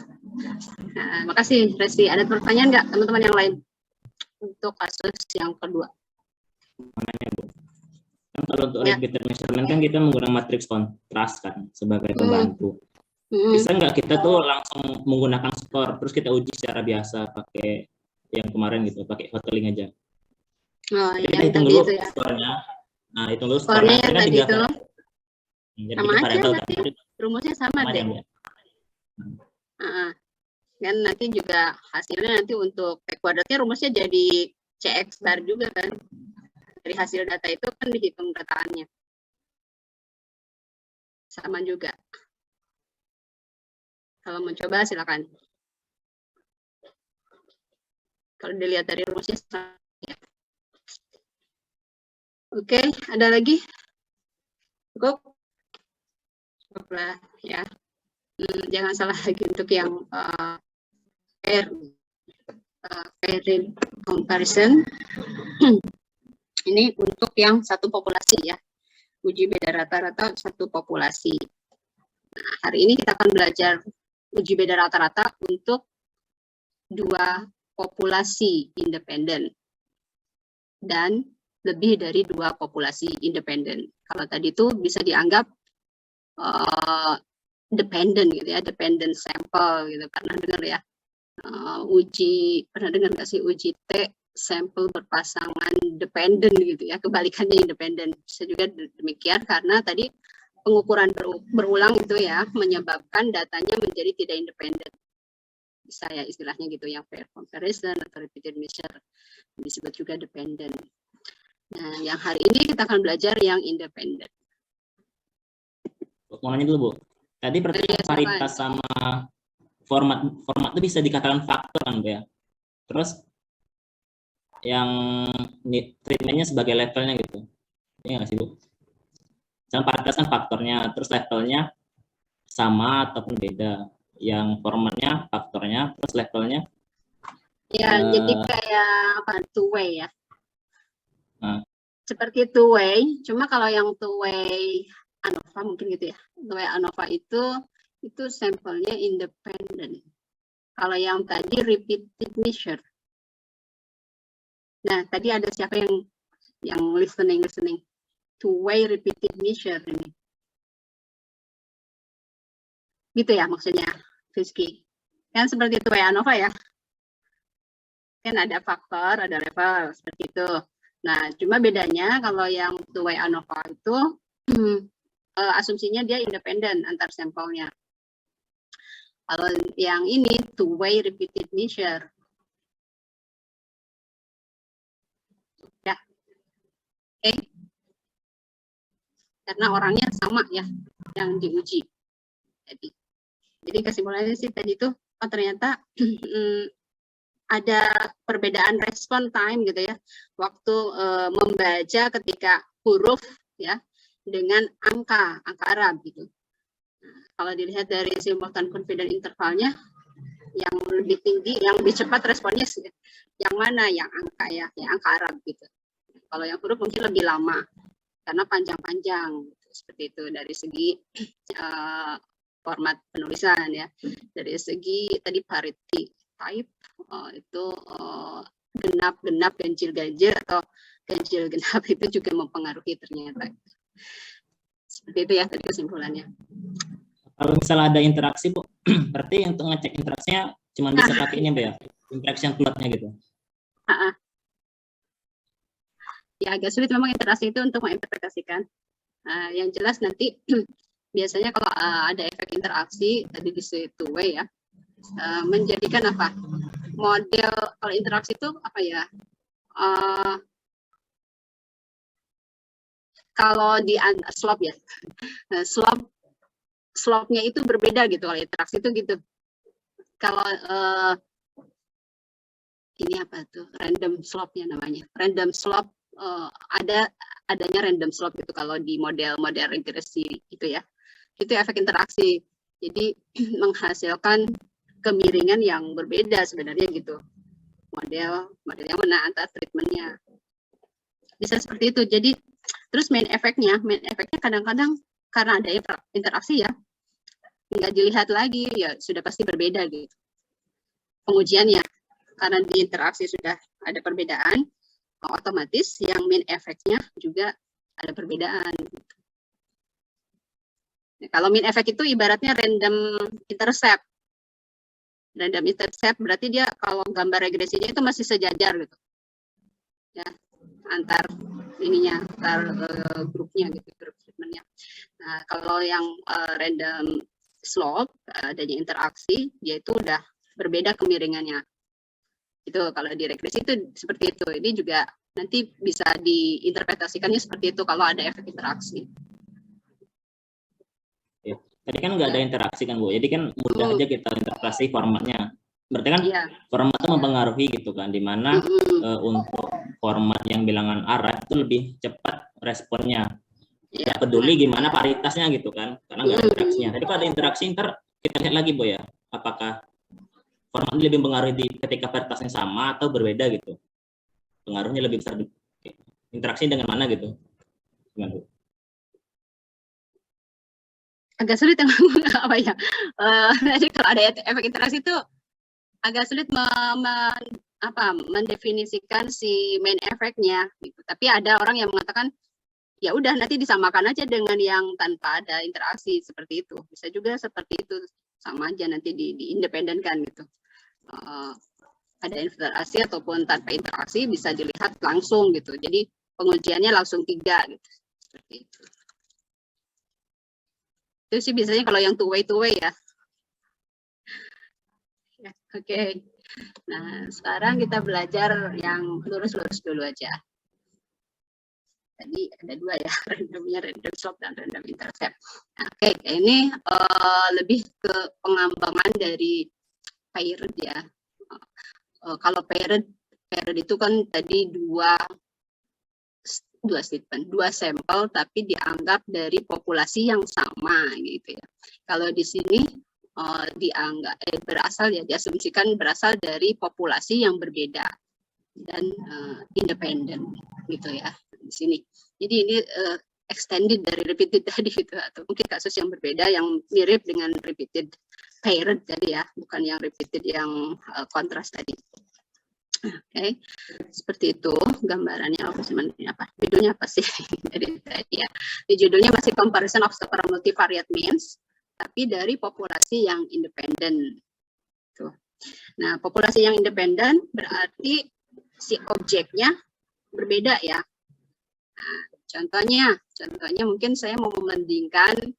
Nah, makasih Resti. Ada pertanyaan nggak teman-teman yang lain untuk kasus yang kedua? Kan kalau untuk repeated measurement kan kita menggunakan matriks kontras kan sebagai pembantu. Bisa nggak kita tuh langsung menggunakan skor terus kita uji secara biasa pakai yang kemarin gitu, pakai photoling aja. Oh, jadi yang hitung tadi dulu itu ya. skornya. Nah, hitung dulu Skornya yang kan tadi itu. Jadi Sama aja variabel nanti. kan. Rumusnya sama deh. Dan nanti juga hasilnya nanti untuk P kuadratnya rumusnya jadi CX bar juga kan. Dari hasil data itu kan dihitung rataannya. Sama juga. Kalau mau coba silakan. Kalau dilihat dari rumusnya sama. Ya. Oke, ada lagi? Cukup? Cukup lah ya. Jangan salah lagi untuk yang pair comparison. Ini untuk yang satu populasi ya. Uji beda rata-rata satu populasi. Nah, hari ini kita akan belajar uji beda rata-rata untuk dua populasi independen dan lebih dari dua populasi independen. Kalau tadi itu bisa dianggap dependent gitu ya, dependent sample gitu. Pernah dengar ya? Pernah dengar nggak sih uji T sampel berpasangan dependent gitu ya, kebalikannya independen. Bisa juga demikian karena tadi pengukuran berulang itu ya menyebabkan datanya menjadi tidak independen. Bisa ya istilahnya gitu, yang pair comparison atau repeated measure disebut juga dependent. Nah, yang hari ini kita akan belajar yang independen. Mau nanya dulu, Bu. Tadi pertanyaan paritas sama format itu bisa dikatakan faktor kan, Bu ya. Terus yang treatmentnya sebagai levelnya gitu. Iya nggak sih, Bu? Misalnya paritas kan faktornya, terus levelnya sama ataupun beda. Yang formatnya faktornya, terus levelnya. Ya, jadi kayak apa? Two way ya. Nah. Seperti two way, cuma kalau yang two way ANOVA mungkin gitu ya. Two way ANOVA itu sampelnya independen. Kalau yang tadi repeated measure. Nah, tadi ada siapa yang listening? Two way repeated measure ini. Gitu ya maksudnya, Rizky. Kan seperti two way ANOVA ya. Kan ada faktor, ada level seperti itu. Nah, cuma bedanya kalau yang two way ANOVA itu asumsinya dia independen antar sampelnya. Kalau yang ini two way repeated measure. Ya. Oke. Karena orangnya sama ya yang diuji. Jadi kesimpulannya sih tadi itu ternyata ada perbedaan respon time gitu ya, waktu membaca ketika huruf ya dengan angka Arab gitu. Nah, kalau dilihat dari simultan confidence intervalnya, yang lebih tinggi, yang lebih cepat responnya yang mana? Yang angka ya, yang angka Arab gitu. Kalau yang huruf mungkin lebih lama karena panjang-panjang gitu. Seperti itu dari segi format penulisan ya. Dari segi tadi parity type itu genap-genap, ganjil-ganjil atau ganjil-genap itu juga mempengaruhi ternyata. Seperti itu ya tadi kesimpulannya. Kalau misalnya ada interaksi, Bu, berarti untuk ngecek interaksinya cuma bisa pakai ini, Bu ya, interaction plotnya gitu. Ya agak sulit memang interaksi itu untuk menginterpretasikan. Yang jelas nanti biasanya kalau ada efek interaksi tadi di two way ya, menjadikan apa? Model kalau interaksi itu apa ya? Kalau di slope ya, slope-nya itu berbeda gitu kalau interaksi itu gitu. Kalau ini apa tuh? Random slope-nya namanya. Random slope adanya random slope gitu kalau di model regresi gitu ya. Itu efek interaksi. Jadi menghasilkan kemiringan yang berbeda sebenarnya gitu. Model yang mana antara treatmentnya. Bisa seperti itu. Jadi terus main efeknya kadang-kadang karena ada interaksi ya, nggak dilihat lagi ya sudah pasti berbeda gitu. Pengujiannya karena di interaksi sudah ada perbedaan, otomatis yang main efeknya juga ada perbedaan. Nah, kalau main efek itu ibaratnya random intercept. Random intercept berarti dia kalau gambar regresinya itu masih sejajar gitu. Ya, antar grupnya gitu, grup treatmentnya. Nah, kalau yang random slope adanya interaksi, yaitu udah berbeda kemiringannya. Itu kalau di regresi itu seperti itu. Ini juga nanti bisa diinterpretasikannya seperti itu kalau ada efek interaksi. Ya. Tadi kan nggak ada interaksi kan Bu, jadi kan mudah aja kita interpretasi formatnya. Berarti kan format itu mempengaruhi gitu kan, dimana untuk format yang bilangan arah itu lebih cepat responnya. Tidak peduli gimana paritasnya gitu kan, karena nggak ada interaksinya. Tapi kalau ada interaksi, ntar kita lihat lagi Bu ya, apakah format ini lebih mempengaruhi ketika paritasnya sama atau berbeda gitu. Pengaruhnya lebih besar, interaksi dengan mana gitu. Gimana Bu? Agak sulit yang apa ya. Jadi kalau ada efek interaksi itu agak sulit mendefinisikan si main efeknya gitu. Tapi ada orang yang mengatakan ya udah nanti disamakan aja dengan yang tanpa ada interaksi, seperti itu. Bisa juga seperti itu, sama aja nanti diindependenkan gitu. Ada interaksi ataupun tanpa interaksi bisa dilihat langsung gitu. Jadi pengujiannya langsung 3 gitu. Seperti itu. Itu sih biasanya kalau yang two way ya. Ya, oke. Nah, sekarang kita belajar yang lurus-lurus dulu aja. Tadi ada 2 ya, randomnya random slope dan random intercept. Nah, oke, ini lebih ke pengembangan dari paired ya. Kalau paired itu kan tadi dua statement, 2 sampel tapi dianggap dari populasi yang sama gitu ya. Kalau di sini dianggap diasumsikan berasal dari populasi yang berbeda dan independen gitu ya di sini. Jadi ini extended dari repeated tadi gitu, atau mungkin kasus yang berbeda yang mirip dengan repeated paired tadi ya, bukan yang repeated yang kontras tadi. Oke, seperti itu gambarannya. Judulnya apa sih? Dari tadi ya. Di judulnya masih comparison of several multivariate means, tapi dari populasi yang independen. Tuh. Nah, populasi yang independen berarti si objeknya berbeda ya. Nah, contohnya mungkin saya mau membandingkan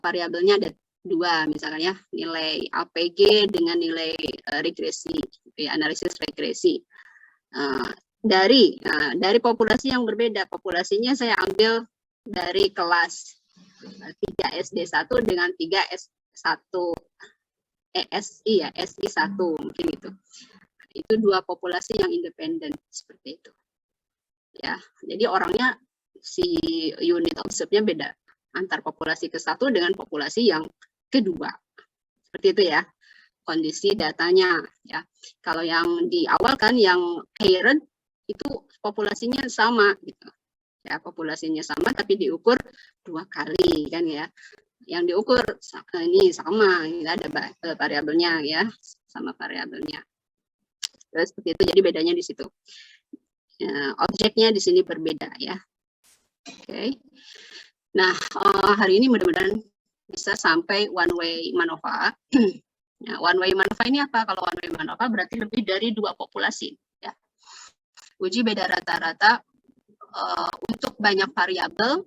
variabelnya ada 2, misalkan ya, nilai APG dengan nilai regresi, ya, analisis regresi. Dari populasi yang berbeda, populasinya saya ambil dari kelas 3 SD1 dengan 3 S1 SI1 mungkin itu. Itu 2 populasi yang independen seperti itu. Ya, jadi orangnya si unit observe-nya beda antar populasi ke-1 dengan populasi yang kedua. Seperti itu ya. Kondisi datanya ya. Kalau yang di awal kan yang paired itu populasinya sama gitu. Ya, populasinya sama tapi diukur 2 kali kan ya. Yang diukur ini sama, ada variabelnya ya, sama variabelnya. Terus seperti itu, jadi bedanya di situ. Ya, objeknya di sini berbeda ya. Oke. Nah, hari ini mudah-mudahan bisa sampai one way MANOVA. Nah, one way MANOVA ini apa? Kalau one way MANOVA berarti lebih dari 2 populasi. Ya. Uji beda rata-rata untuk banyak variabel,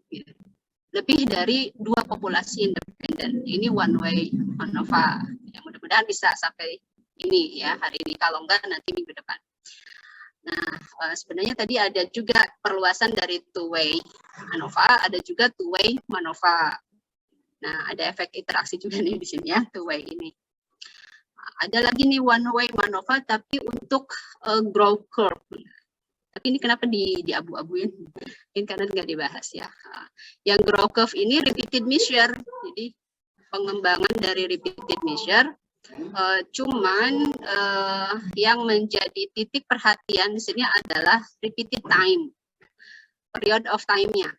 lebih dari 2 populasi independen. Ini one way MANOVA. Ya, mudah-mudahan bisa sampai ini ya hari ini. Kalau enggak nanti minggu depan. Nah, sebenarnya tadi ada juga perluasan dari two way MANOVA, ada juga two way MANOVA. Nah, ada efek interaksi juga nih di sini ya, two way ini. Ada lagi nih one way MANOVA tapi untuk growth curve. Tapi ini kenapa di abu-abuin? Mungkin karena nggak dibahas ya. Yang growth curve ini repeated measure. Jadi pengembangan dari repeated measure. Cuman yang menjadi titik perhatian di sini adalah repeated time. Period of time-nya.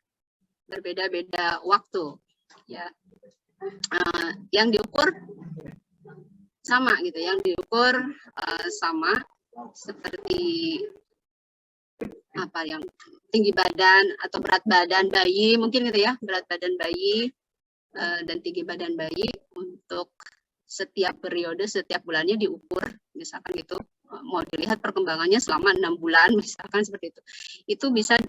Berbeda-beda waktu. Ya. Yang diukur sama gitu, yang diukur sama seperti apa yang tinggi badan atau berat badan bayi mungkin gitu ya, berat badan bayi dan tinggi badan bayi untuk setiap periode, setiap bulannya diukur misalkan gitu, mau dilihat perkembangannya selama 6 bulan misalkan seperti itu. Itu bisa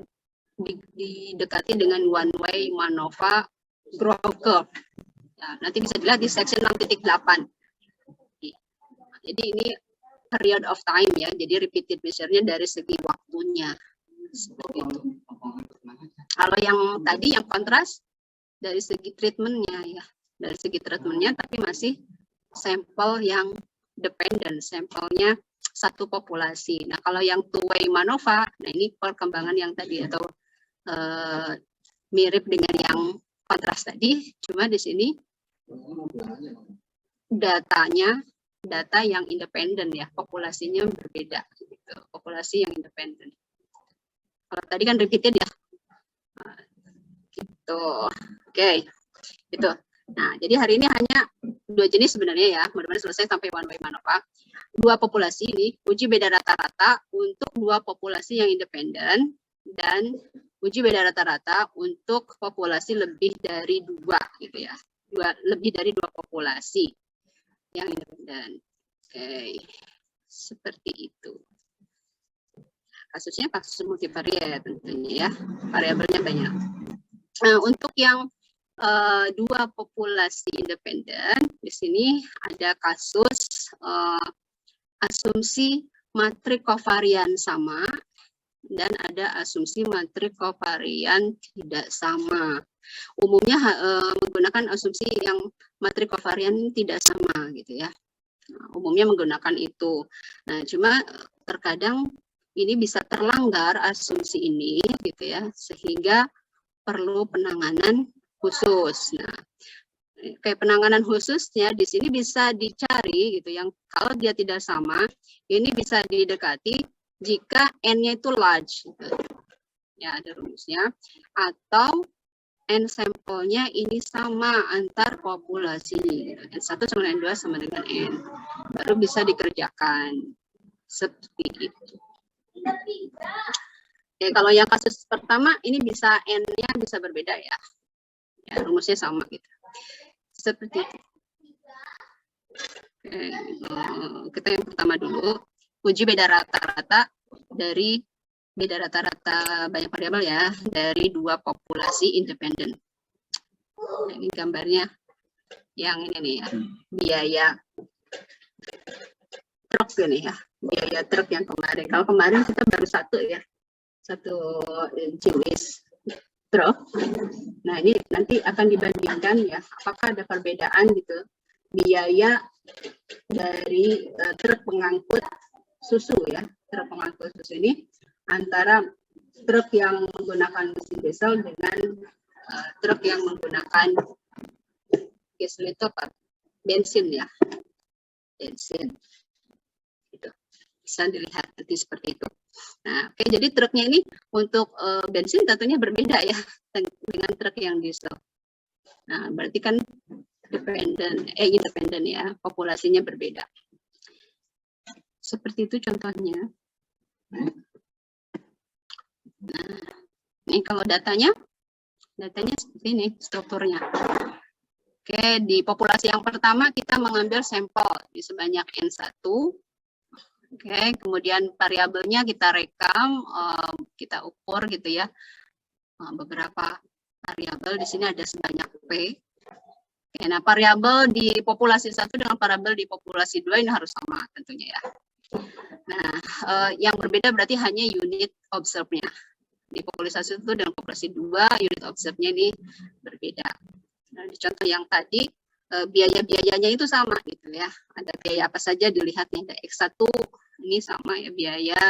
didekati dengan one way MANOVA growth curve. Ya, nanti bisa dilihat di section 6.8. Jadi ini period of time ya, jadi repeated measure-nya dari segi waktunya. Seperti itu. Kalau yang tadi yang kontras dari segi treatment-nya ya, dari segi treatment-nya tapi masih sampel yang dependent, sampelnya satu populasi. Nah, kalau yang two-way MANOVA, nah ini perkembangan yang tadi atau mirip dengan yang kontras tadi, cuma di sini data yang independen ya, populasinya berbeda gitu. Populasi yang independen. Kalau tadi kan repeated ya. Gitu. Oke. Gitu. Nah, jadi hari ini hanya 2 jenis sebenarnya ya. Mudah-mudahan selesai sampai one way MANOVA. 2 populasi ini uji beda rata-rata untuk 2 populasi yang independen dan uji beda rata-rata untuk populasi lebih dari 2 gitu ya. Lebih dari 2 populasi yang independen. Oke. Seperti itu. Kasusnya kasus multivariat tentunya ya. Variabelnya banyak. Nah, untuk yang 2 populasi independen, di sini ada kasus asumsi matrik kovarian sama dan ada asumsi matrik kovarian tidak sama. Umumnya menggunakan asumsi yang matrik kovarian tidak sama gitu ya. Nah, umumnya menggunakan itu. Nah, cuma terkadang ini bisa terlanggar asumsi ini gitu ya, sehingga perlu penanganan khusus. Nah, kayak penanganan khususnya di sini bisa dicari gitu, yang kalau dia tidak sama, ini bisa didekati jika n-nya itu large. Gitu. Ya, ada rumusnya. Atau n sampelnya ini sama antar populasi. N1 sama N2 sama dengan n. Baru bisa dikerjakan. Seperti itu. Oke, kalau yang kasus pertama ini bisa n-nya bisa berbeda ya. Ya, rumusnya sama gitu. Seperti itu. Oke, kita yang pertama dulu, uji beda rata-rata dari beda rata-rata banyak variabel ya dari 2 populasi independen. Nah, ini gambarnya yang ini nih ya, biaya truk ini ya, biaya truk yang kemarin. Kalau kemarin kita baru satu jenis truk. Nah, ini nanti akan dibandingkan ya, apakah ada perbedaan gitu biaya dari truk pengangkut susu ya, truk pengangkut susu ini antara truk yang menggunakan mesin diesel dengan truk yang menggunakan gasoline apa? Bensin ya, bensin. Itu bisa dilihat nanti seperti itu. Nah, oke, jadi truknya ini untuk bensin tentunya berbeda ya dengan truk yang diesel. Nah, berarti kan independen ya, populasinya berbeda. Seperti itu contohnya. Nah, ini kalau datanya seperti ini strukturnya. Oke, di populasi yang pertama kita mengambil sampel di sebanyak N1. Oke, kemudian variabelnya kita rekam, kita ukur gitu ya. Beberapa variabel di sini ada sebanyak P. Oke, nah variabel di populasi 1 dengan variabel di populasi 2 ini harus sama tentunya ya. Nah, yang berbeda berarti hanya unit observe-nya. Di populasi 1 dengan populasi 2, unit observe-nya ini berbeda. Nah, di contoh yang tadi, biaya-biayanya itu sama gitu ya. Ada biaya apa saja dilihat nih, ada X1 ini sama ya, biaya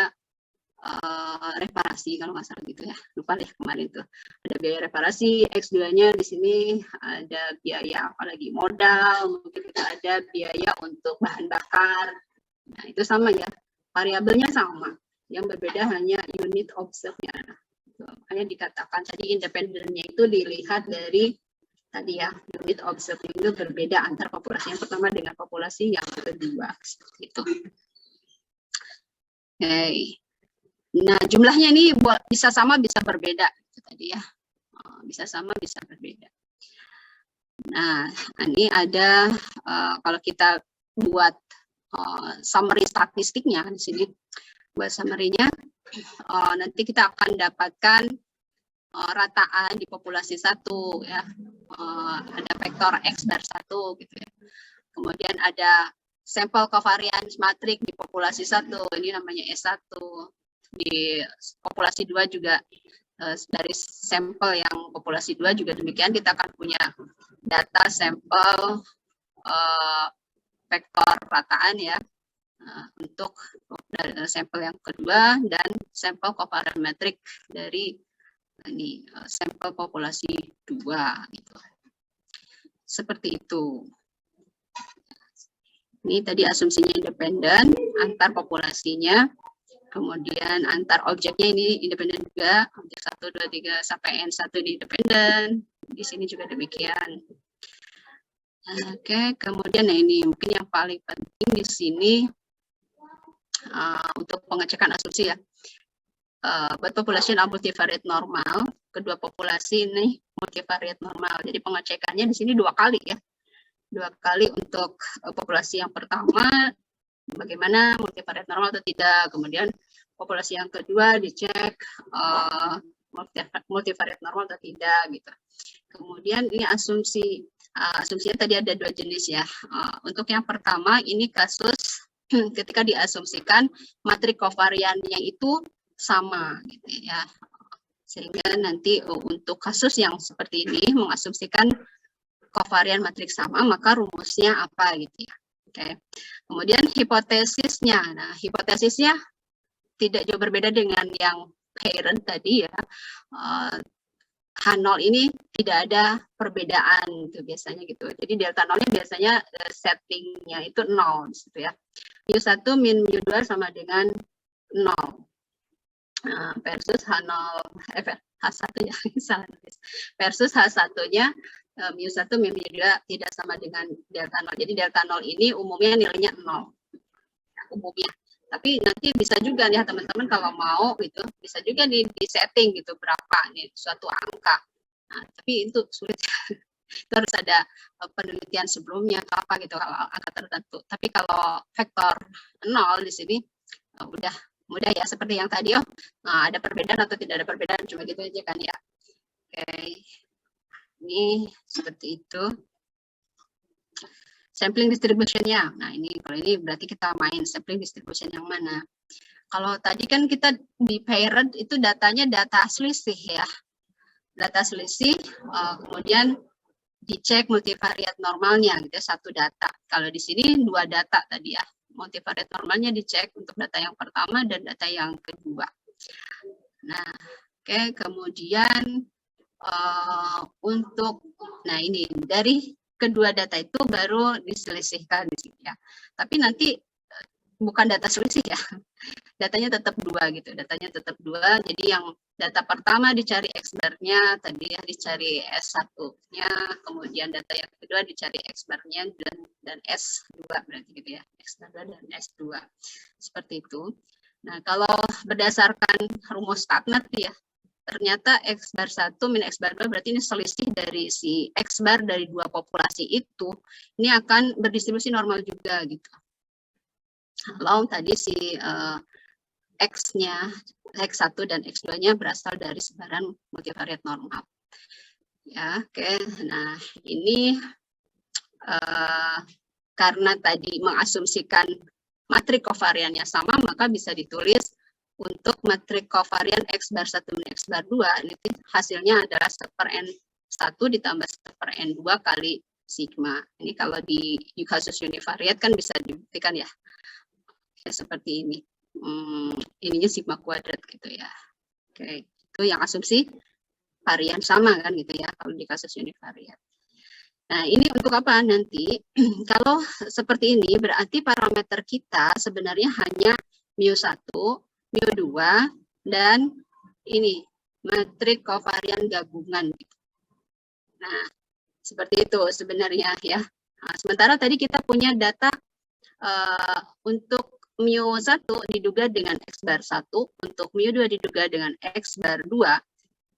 reparasi kalau nggak salah gitu ya. Lupa deh kemarin tuh. Ada biaya reparasi, X2-nya di sini ada biaya apalagi modal, mungkin kita ada biaya untuk bahan bakar. Nah, itu sama ya. Variabelnya sama. Yang berbeda hanya unit observe-nya. Makanya dikatakan tadi independennya itu dilihat dari tadi ya, unit observe itu berbeda antar populasi yang pertama dengan populasi yang kedua. Seperti itu. Oke. Nah, jumlahnya ini bisa sama bisa berbeda itu tadi ya. Bisa sama bisa berbeda. Nah, ini ada kalau kita buat summary statistiknya di sini. Buat summary-nya nanti kita akan dapatkan rataan di populasi 1 ya. Ada vektor X bar 1 gitu ya. Kemudian ada sampel covariance matrix di populasi 1, ini namanya S1. Di populasi 2 juga dari sampel yang populasi 2 juga demikian, kita akan punya data sampel vektor rataan ya, untuk sampel yang kedua, dan sampel covariance matrix dari ini sampel populasi 2 gitu. Seperti itu. Ini tadi asumsinya independen antar populasinya, kemudian antar objeknya ini independen juga, objek 1, 2, 3 sampai N1 ini independen. Di sini juga demikian. Oke, kemudian ini mungkin yang paling penting di sini untuk pengecekan asumsi ya. Buat populasi multivariate normal, kedua populasi ini multivariate normal. Jadi pengecekannya di sini 2 kali ya. 2 kali untuk populasi yang pertama, bagaimana multivariate normal atau tidak. Kemudian populasi yang kedua dicek multivariate normal atau tidak gitu. Kemudian ini asumsinya tadi ada 2 jenis ya. Untuk yang pertama ini kasus ketika diasumsikan matriks kovariannya itu sama gitu ya. Sehingga nanti untuk kasus yang seperti ini mengasumsikan kovarian matriks sama, maka rumusnya apa gitu ya. Oke. Kemudian hipotesisnya. Nah, hipotesisnya tidak jauh berbeda dengan yang parent tadi ya. H0 ini tidak ada perbedaan gitu biasanya gitu. Jadi delta nolnya biasanya settingnya itu 0 gitu ya. Mu1 min mu2 sama dengan 0. Versus H0 H1 ya, versus H1-nya mu1 min mu2 tidak sama dengan delta 0. Jadi delta 0 ini umumnya nilainya 0. Ya, umumnya. Tapi nanti bisa juga nih teman-teman kalau mau gitu, bisa juga di setting gitu berapa nih suatu angka. Nah, tapi itu sulit. Itu harus ada penelitian sebelumnya atau apa gitu kalau angka tertentu. Tapi kalau vektor 0 di sini udah mudah ya, seperti yang tadi ada perbedaan atau tidak ada perbedaan, cuma gitu aja kan ya. Oke. Ini seperti itu. Sampling distribution-nya. Nah, kalau ini berarti kita main sampling distribution yang mana. Kalau tadi kan kita di parent itu datanya data selisih ya. Data selisih, kemudian dicek multivariate normalnya gitu, 1 data. Kalau di sini 2 data tadi ya. Multivariate normalnya dicek untuk data yang pertama dan data yang kedua. Nah, oke, kemudian nah ini dari kedua data itu baru diselisihkan di sini ya. Tapi nanti bukan data selisih ya. Datanya tetap 2 gitu. Datanya tetap 2. Jadi yang data pertama dicari X-bar-nya, tadi ya dicari S1-nya, kemudian data yang kedua dicari X-bar-nya dan S2 berarti gitu ya. X-bar dan S2. Seperti itu. Nah, kalau berdasarkan rumus Stagnat ya, ternyata X-bar 1 min X-bar 2 berarti ini selisih dari si X-bar dari 2 populasi itu, ini akan berdistribusi normal juga gitu. Kalau tadi si X-nya, X1 dan X2-nya berasal dari sebaran multivariate normal. Ya, oke. Nah, ini karena tadi mengasumsikan matriks kovariannya sama, maka bisa ditulis untuk matriks kovarian X bar 1 min X bar 2, ini hasilnya adalah 1/N1 ditambah 1/N2 kali sigma. Ini kalau di kasus univariate kan bisa dibuktikan ya. Oke, seperti ini. Ininya sigma kuadrat gitu ya. Oke, itu yang asumsi varian sama kan gitu ya kalau di kasus univariate. Nah, ini untuk apa nanti? Kalau seperti ini berarti parameter kita sebenarnya hanya mu1, mu2, dan ini matriks kovarian gabungan. Nah, seperti itu sebenarnya ya. Nah, sementara tadi kita punya data untuk mu1 diduga dengan X bar 1, untuk mu2 diduga dengan X bar 2.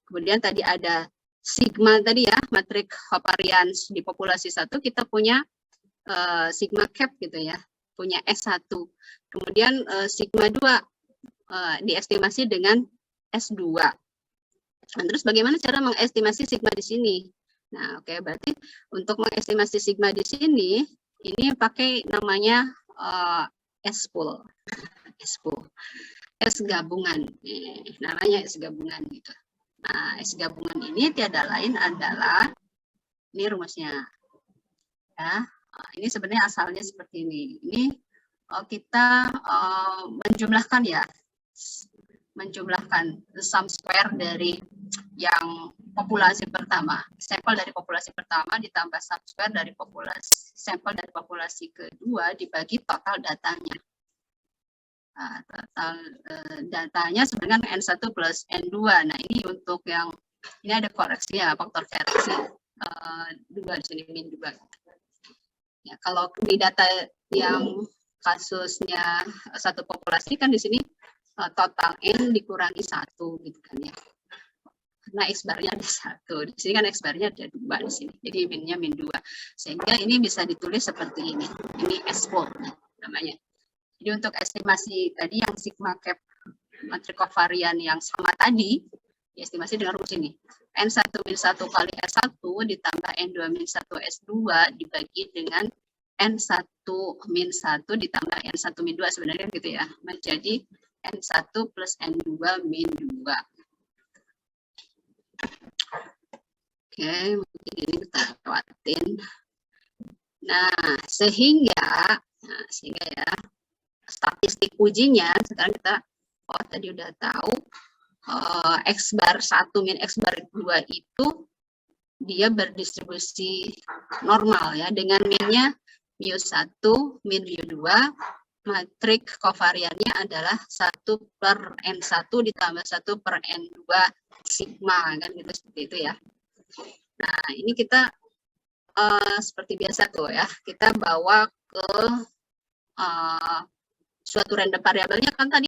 Kemudian tadi ada sigma tadi ya, matriks covariance di populasi 1 kita punya sigma cap gitu ya, punya S1. Kemudian sigma 2 diestimasi dengan S2. Nah, terus bagaimana cara mengestimasi sigma di sini? Nah, oke, berarti untuk mengestimasi sigma di sini ini pakai namanya S-pool. S gabungan. Namanya S gabungan gitu. Nah, S gabungan ini tiada lain adalah, ini rumusnya. Ya, ini sebenarnya asalnya seperti ini. Ini kita menjumlahkan ya, menjumlahkan sum square dari yang populasi pertama, sampel dari populasi pertama ditambah sum square dari sampel dari populasi kedua dibagi total datanya. Nah, total datanya sebenarnya N1 plus N2. Nah, ini untuk yang ini ada koreksinya, faktor koreksi 2 di sini min 2. Ya, kalau di data yang kasusnya satu populasi kan di sini total N dikurangi 1 gitu kan ya. Karena X barnya ada 1. Di sini kan X barnya ada 2 di sini. Jadi minnya min 2. Sehingga ini bisa ditulis seperti ini. Ini S-pool namanya. Jadi untuk estimasi tadi yang sigma cap matrik kovarian yang sama tadi, diestimasi dengan rumus ini. N1 min 1 kali S1 ditambah N2 min 1 S2 dibagi dengan N1 min 1 ditambah N1 min 2 sebenarnya gitu ya. Menjadi N1 plus N2 min 2. Oke, mungkin ini kita lewatin. Nah, sehingga ya, statistik ujinya sekarang kita tadi udah tahu X bar 1 min X bar 2 itu dia berdistribusi normal ya, dengan minnya mu1 min mu2, matrik kovariannya adalah 1 per N1 ditambah 1 per N2 sigma kan gitu, seperti itu ya. Nah, ini kita seperti biasa tuh ya, kita bawa ke suatu random variabelnya kan tadi